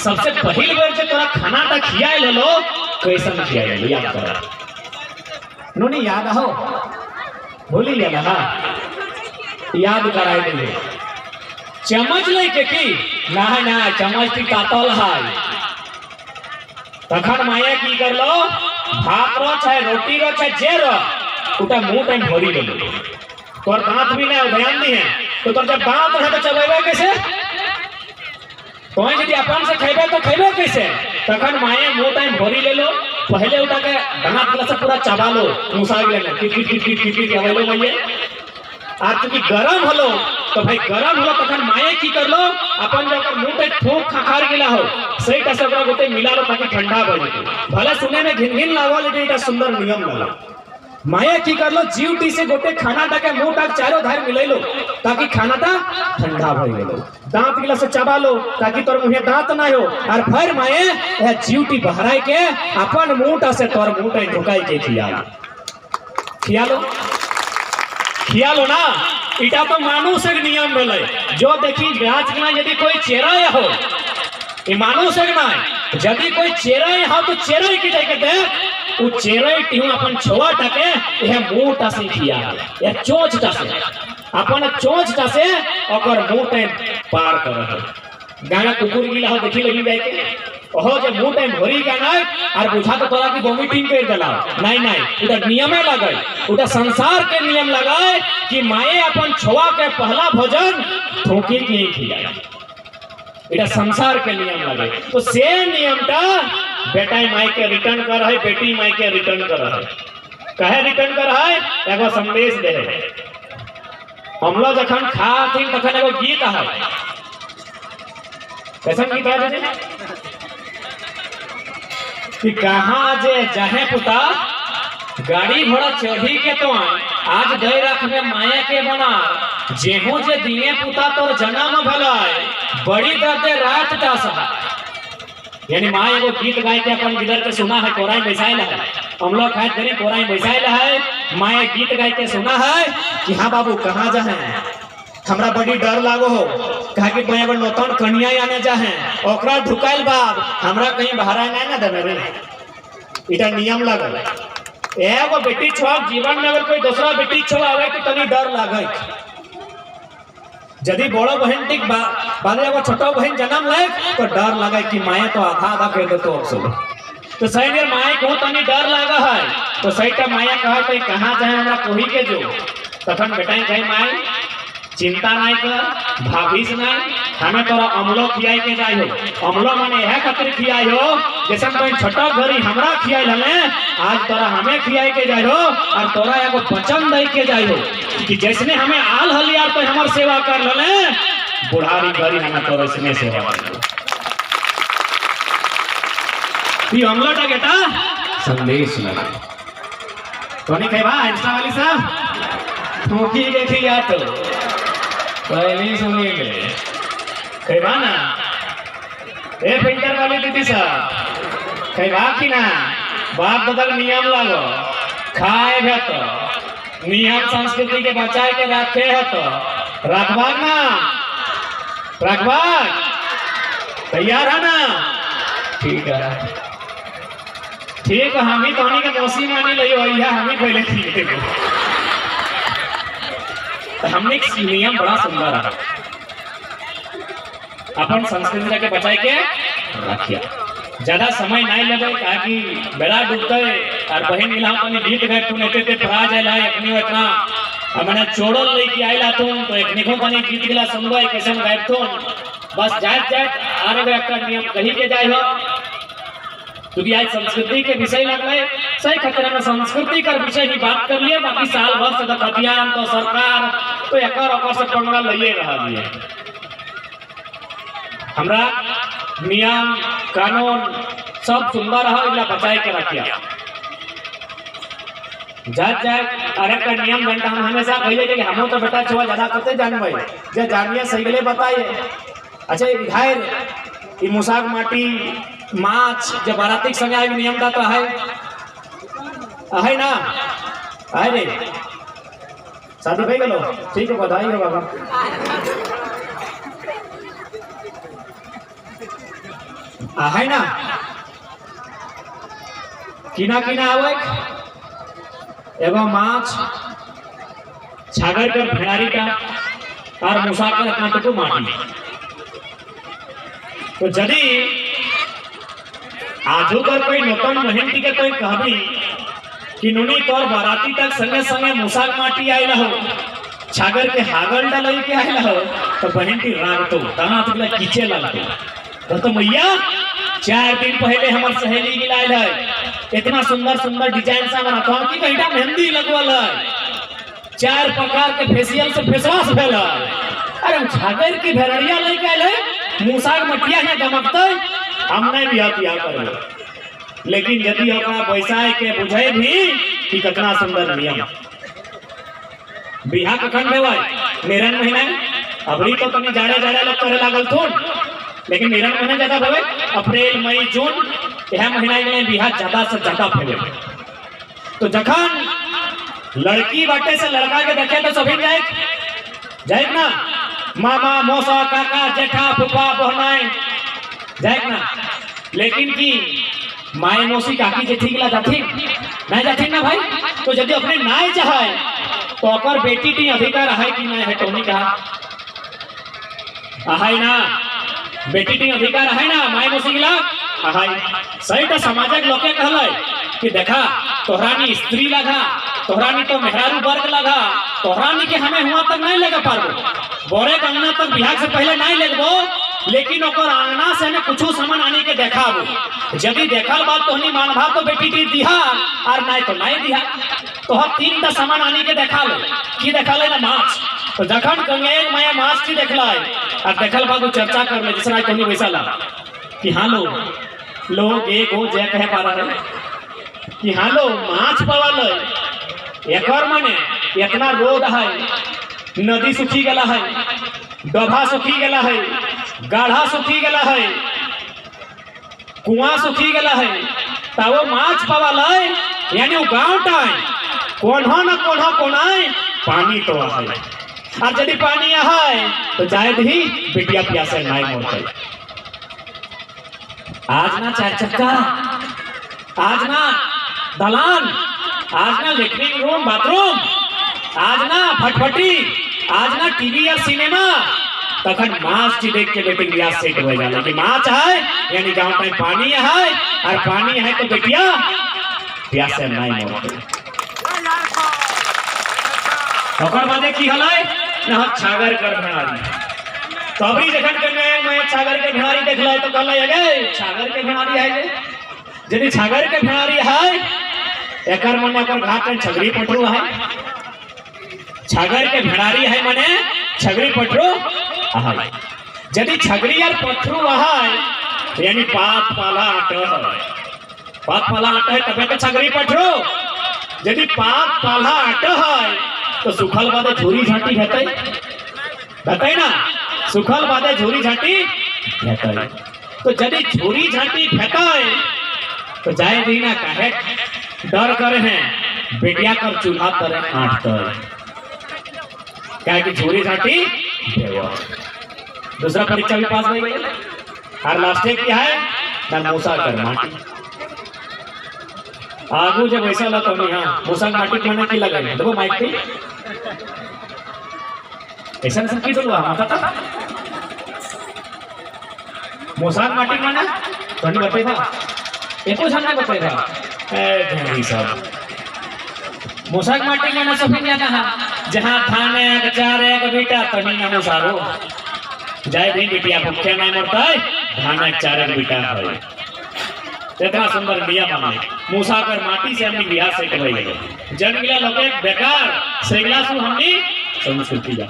सबसे पहल बार जो तोरा खाना तक किया है लो कैसन किया है याद करा नोनी याद हो भूली गया ना याद कराए दे चम्मच लेके की ना चम्मच की कातल है तखन माया की कर लो भात रो चाहे रोटी रो चाहे जे रो उटा मुंह टाइम भरी ले लो तोर दांत भी ना ध्यान नहीं है तो तोर जब दांत है तो चबेबे कैसे तो यदि अपन से खेबे तो खेबे कैसे तखन माया मुंह टाइम भरी ले लो पहले उठा के दांत गिला से पूरा चबा लो मुसा गिला किट आवेलो भैया आज क्योंकि गरम हलो तो भाई गरम हलो तखन माये की कर लो अपन जब मुंह पे फूंक खखार गिला हो सही का सब गोटे मिला लो ताकि ठंडा हो जाए भले सुने में घिन लागो लेकिन एटा सुंदर नियम लगा माया की कर लो जीवटी से गोटे खाना टाके मुंह टाक चारों धार मिले लो ताकि खाना टा ठंडा हो गेलो दांत गिला से चबा लो ताकि तोर मुंह दांत ना हो और फिर माये यह जीवटी बहराई के अपन मुंह टा से तोर मुंह टा ढुकाई के खिया लो ना इटा तो मानुष एक नियम मिले जो देखी आज के ना यदि कोई चेरा हो ये मानुष एक ना यदि कोई चेरा हो तो चेरा की जाके दे वो चेरा टीहू अपन छोआ टाके यह मुंह टा से खिया या चोंच टा से अपन चोंच टा से ओकर मुंह टे पार कर गाना कुकुर गिला हो देखी लगी जाए के ओहो जब मुंह टाइम भरी गाना और बुझा तो तोरा की वोमिटिंग कर देला नहीं उधर नियमे लगाए उधर संसार के नियम लगाए कि माए अपन छोआ के पहला भोजन थोकी की ही खिलाए इधर संसार के नियम लगे तो से नियमटा बेटा माई के रिटर्न कर है बेटी माई के रिटर्न कर है कहे रिटर्न कर है एगो संदेश दे हम लोग जखन खाती तखन एगो गीत है कैसा गीत है कि कहाँ जे जहे पुता गाड़ी घोड़ा चढ़ी के तो आज दे रखबे माया के बना जेहू जे दिए पुता तोर जन्म भलाय बड़ी दर्दे रात टा सहा यानी माँ एगो गीत गाय के अपन गिदर के सुना है, कोराई बैसाइल है, हम लोग खाए जरी कोराई बैसाइल है, माँ एक गीत गाय के सुना है कि हाँ बाबू कहाँ जा है, हमरा बड़ी डर लागो हो, कहा कि मैं एगो नौतन कन्या आने जा है, ओकरा ढुकाइल बाब हमरा कहीं बाहर नहीं ना देवे रे, इटा नियम लगल। एगो बेटी छुआ जीवन में अगर कोई दूसरा बेटी छुआ आवे तो तनी डर लागे, यदि बड़ो बहन टिक बाद एगो छोटो बहन जन्म ले तो डर लगे कि माए तो आधा आधा कह दे तो अफसोस, तो सही में माए को तनी डर लागा है, तो सही का माया कहा तो कहाँ जाए हमरा कोही के जो, तखन बेटा कहे माए चिंता नहीं कर, भाभीस नहीं, हमें तोरा अमलो खियाई के जाई हो, अमलो माने यह खातिर खियाई हो जैसे कोई छोटा घरी हमरा खियाई हमें, आज तोरा हमें खियाई के जाई हो और तोरा एगो वचन दे के जाई हो कि जैसने हमें आल हलियार तो हमार सेवा कर लले, बुढ़ारी घरी हमें तोरा इसने सेवा कर दी। अमलो टा बेटा संदेश लगा तो नहीं कहवा इंस्टा वाली साहब मुखी के खिया तो पहले सुनी ले कहवा ना, ए फिल्टर वाली दीदी साहब कहवा की ना, बाप बदल नियम लागो, खाए है तो नियम संस्कृति के बचाए के रखे है तो रखबाग ना, रखबाग तैयार है ना, ठीक है ठीक है, हम ही तो के मौसी मानी ली हो, हम ही पहले ठीक है, हमने नियम बड़ा सुंदर है, अपन संस्कृति के बचाए के रखिया, ज्यादा समय नहीं लगे ताकि बेड़ा डूबते और बहन मिला तो गीत गए तू नेते ते फरा जाए अपनी इतना मैंने चोड़ल लेके आइला तुम तो एक निको कने गीत गिला सुनबो कैसे गायब तुम बस जाए जाए आरे का नियम कही के जाए हो, क्योंकि आज संस्कृति के विषय लगले सही खतरे में संस्कृति का विषय ही बात कर लिए, बाकी साल भर से अभियान तो सरकार तो एक से पंगा लइए रहा है, हमरा नियम कानून सब सुंदर है, इला बचाए के रखिया जात जाए अरे का नियम घंटा हम हमेशा कहिए कि हमो तो बेटा छुआ ज्यादा करते जानबे जे जानिए सही गले बताइए। अच्छा इधार ई मुसाक माटी माछ जब बाराती संगे आए नियम दाता है ना, है रे शादी भाई गलो ठीक है बधाई हो बाबा, है ना किना किना आवे एगो माछ छागर कर भेड़ारी का और मुसाकर अपना तो माटी, तो यदि आजू कर कोई नौतन बहन की कोई कहबी कि नुनी तोर बाराती तक संगे संगे मुसाक माटी आइला हो, छागर के हागल डाल के आइला हो, तो बहन की राग तो दांत गला खींचे लगतो, तो मैया 4 दिन पहले हमार सहेली गिलाइल है, इतना सुंदर सुंदर डिजाइन सा बना तो की कहिटा मेहंदी लगवल है, 4 प्रकार के फेशियल से फेसवाश भेल है, अरे छागर की भेड़िया लेके आइल है, मुसाक मटिया है गमकते हम नहीं बिया किया कर, लेकिन यदि अपना पैसा के बुझे भी कि कितना सुंदर नियम बिहा कखन में निरन महीना अबरी तो तनी जाड़े जाड़े लोग करे लागल थोन, लेकिन निरन महीना ज्यादा भवे अप्रैल मई जून यह महीना में बिहा ज्यादा से ज्यादा फैले, तो जखन लड़की बाटे से लड़का के देखे तो सभी जाए जाए ना, मामा मौसा काका जेठा फूफा बहनाएं जाए ना, लेकिन की माए मौसी काकी जेठी गिला जाती नहीं जाती ना भाई, तो यदि अपने नाय चाहे तो अकर बेटी टी अधिकार है कि नहीं है, तो नहीं कहा है ना, बेटी टी अधिकार है ना माए मौसी गिला है, सही तो समाजक लोके कहले कि देखा तोहरानी स्त्री लगा, तोहरानी तो मेहरारू वर्ग लगा, तोहरानी के हमें हुआ तक नहीं लगा पारबो, बोरे कंगना तक बिहार से पहले नहीं लगबो, लेकिन ओकर आंगना से हमें कुछ सामान आने के देखाबो, यदि देखल बात तो नहीं मानभा तो बेटी टी दिहा और नहीं तो नहीं दिहा, तो हम 3 सामान आने के देखा लो की देखा ले ना माछ, तो जखन कंगेल माया माछ की देखला और देखल बात चर्चा कर ले जिसरा कहनी वैसा ला कि हाँ लोग एक हो जय कहे पा रहा है कि हाँ लो माछ पवाल एक माने इतना रोद है, नदी सुखी गला है, डोभा सुखी गला है, गाढ़ा सुखी गला है, कुआं सुखी गला है तब वो माछ पावाला यानी वो गाँव टाइम कोन्हा न कोन्हा कोनाए पानी तो है और यदि पानी है तो जायद ही बिटिया प्यासे नाई मोड़ते। आज ना चार चक्का, आज ना दलान, आज ना लेटरिन रूम बाथरूम, आज ना फटफटी, आज ना टीवी या सिनेमा, तखन माछ जी देख के बेटी बियाह सेट हो जाला कि माछ है यानी गांव में पानी है और पानी है तो बेटिया प्यासे नहीं मरते। ओकर बादे की हलाय ना छागर कर भेड़ारी तबरी जखन के मैं छागर के भेड़ारी देखला तो कहला अगे छागर के भेड़ारी है जे यदि छागर के भेड़ारी है एकर मने ओकर घाट में छगरी पटरू है। छागर के भेड़ारी है माने छगरी पटरू है। यदि छगरी और पटरू है यानी पात पाला आट है, पात पाला आट है तबे तो छगरी पटरू। यदि पात पाला आट है तो सुखल बादे झूरी झाटी भेटै ना, सुखल बादे झूरी झाटी भेटै। तो यदि झूरी झाटी भेटै तो जाए भी ना काहे डर करे हैं बेटिया कर चूल्हा तरे आठ क्या कि झूरी झाटी दूसरा परीक्षा भी पास हो गई और लास्ट क्या है ना मूसा कर माटी आगू जब ऐसा लगा तो हाँ मूसा माटी माने की लगा देखो माइक पे ऐसा सब की बोलवा माता मूसा माटी माने तो नहीं बताएगा एको जन नहीं बताएगा ए धनी सब मूसा माटी माने सब क्या कहा जहां थाने एक चार एक बेटा तनी ना मूसारो जाय भी बेटिया भूखे नहीं मरता है धान एक चार एक बेटा है। इतना सुंदर बिया बने मूसा कर माटी से हमने बिया से करवाई गई जन मिला लोग बेकार सेगला सु हमने संस्कृति जा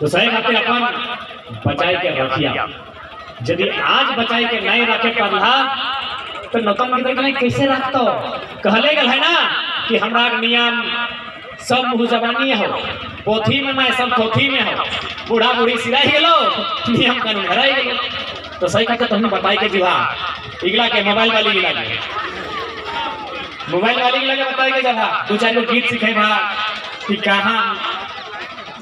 तो सही खातिर अपन बचाई के रखिया। यदि आज बचाई के नहीं रखे पड़ला तो नतन गिदर के कैसे रखतो कहले गल है ना कि हमरा नियम सब मुँह जबानी हो पोथी में मैं सब थोथी में हो बूढ़ा बूढ़ी सिराई गेलो नियम कानून हराई गेलो। तो सही कहते तुमने बताई के जीवा इगला के मोबाइल वाली गिला के मोबाइल वाली गिला के बताई के जगह दो चार गो गीत सिखाई भा कि कहाँ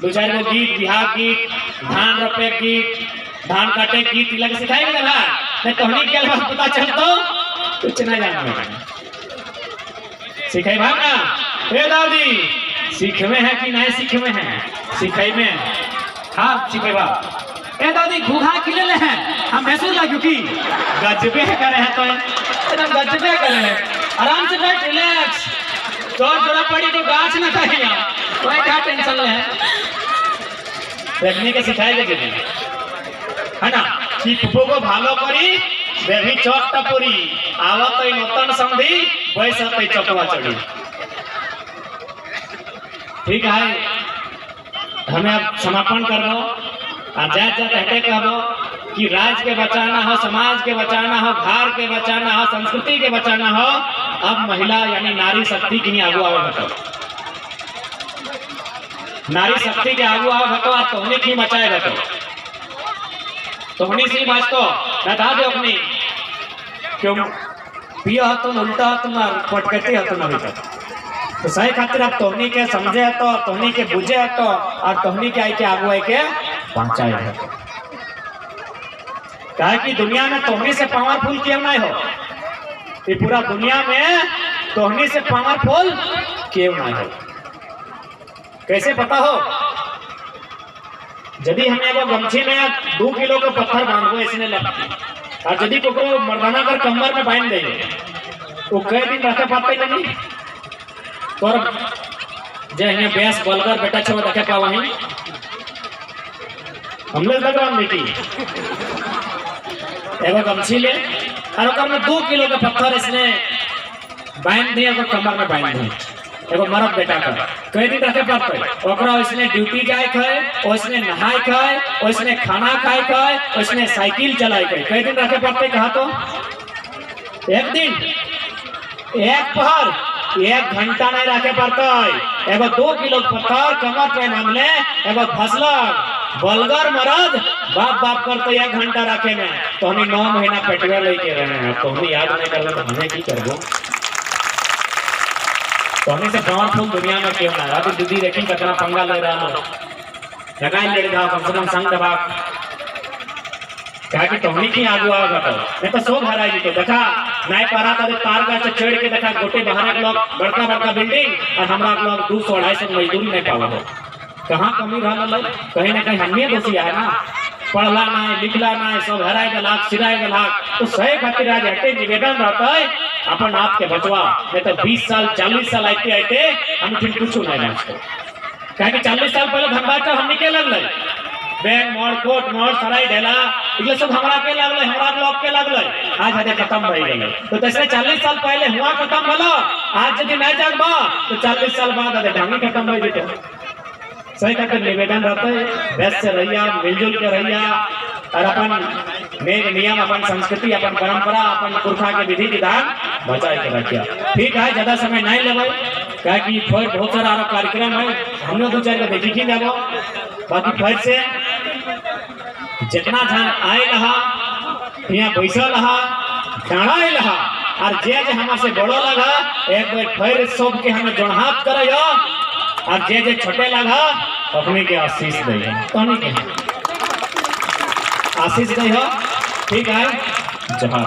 दो चार गो गीत बिहार गीत धान रोपे गीत धान काटे गीत इला के सिखाई के जगह नहीं तोहनी के बात पता चलतो कुछ नहीं जानते सिखाई भाग ना हे दादी सीखवे हैं कि नहीं सीखवे हैं सिखाई में हाँ सिखाई भाग ए दादी घूघा खिले हैं हम महसूस लगे कि गजबे करे हैं तो एकदम गजबे करे हैं आराम से बैठ रिलैक्स जोर जोड़ा पड़ी तो गाछ ना खाइया कोई क्या टेंशन ले है देखने के सिखाए गए है ना कि पुपो को भालो करी बेभी चौक टपुरी आवत तो नूतन संधि वैसा तो चौकवा चढ़ी। ठीक है हमें अब समापन कर लो और जात जात हटे कहो कि राज्य के बचाना हो, समाज के बचाना हो, घर के बचाना हो, संस्कृति के बचाना हो। अब महिला यानी नारी शक्ति की आगू आओ बताओ, नारी शक्ति के आगू आओ बताओ। आज तोहनी की बचाए बताओ, तोहनी सी बात को बता दो अपनी क्यों पिया हो तुम उल्टा हो तुम पटकते हो तुम अभी तक। तो सही खातिर अब तोहनी के समझे तो तोहनी के बुझे तो और तोहनी के आई के आगू आई के पहुंचाए है। कहे कि दुनिया में तोहनी से पावरफुल क्यों नहीं हो, ये पूरा दुनिया में तोहनी से पावरफुल क्यों नहीं हो। कैसे पता हो, यदि हमें एगो गमछी में 2 किलो के पत्थर बांधो इसने लगती और यदि को मर्दाना कर कमर में बांध देंगे तो कई दिन रखे पाते नहीं। पर जय बेस बलगर बेटा छो देखे पावा ही हम लोग भगवान बेटी एगो गमछी ले और ओकर में 2 किलो के पत्थर इसने बांध दिया तो कमर में बांध दिया। एगो मरद बेटा का कई दिन रखे पड़ते ओकरा इसने ड्यूटी जाए खाए, उसने नहाए खाए, उसने खाना खाए खाए, उसने साइकिल चलाए खाए। कई दिन रखे पड़ते कहा तो एक दिन एक पहर 1 घंटा नहीं रखे पड़ता। एगो 2 किलो पत्थर कमर पे बांधले एगो फसलक बलगर मरद बाप बाप करते 1 घंटा रखे में तो हमें 9 महीना पेटवा लेके रहे हैं। तो हमें याद नहीं कर तो हमें की करबो। तो हमें से पावरफुल दुनिया में क्यों ना अभी दीदी देखी कितना पंगा ले रहा हो लगाई ले रहा कम से कम संग दबा क्या कि तुम्हें की आगू आगा तो मैं तो सो भरा जी तो देखा नहीं पारा था तार का चढ़ के देखा गोटे बाहर लोग बड़का बड़का बिल्डिंग और हमारा लोग 200-250 मजदूरी नहीं पावा हो। कहाँ कमी रहा कहीं ना कहीं हमें दोषी है ना, पढ़ला ना लिखला ना सब हराए गलाक सिराए गलाक। तो सही खातिर आज हटे निवेदन रहता है अपन आप के बचवा नहीं तो 20 साल 40 साल आते आते हम फिर कुछ नहीं बाँचते। कहे 40 साल पहले धनबाद हम निकल लगल बैंक मोड़ कोट मोड़ सराय ढेला ये सब हमरा के लगल हमरा लोग के लगल आज हदे खत्म हो गए। तो तैसे 40 साल पहले हुआ खत्म भलो आज यदि नहीं जागबा तो 40 साल बाद हदे ढंगी खत्म हो जेते। सही खातिर निवेदन रहता है बेस से रहिया मिलजुल के रहिया और अपन नियम अपन संस्कृति अपन परंपरा अपन पुरखा के विधि विधान बचाए के रखिया। ठीक है ज्यादा समय नहीं लेवे क्या कि फिर बहुत सारा कार्यक्रम है हमने 2-4 के देखी ही जाबो। बाकी फिर से जितना धन आए रहा यहाँ पैसा रहा डाढ़ा रहा और जे हमारे से बड़ो लगा एक बार फिर सब के हमें जोड़हात करे और जे छोटे लगा अपने के आशीष दे के आशीष दे। ठीक है जहाँ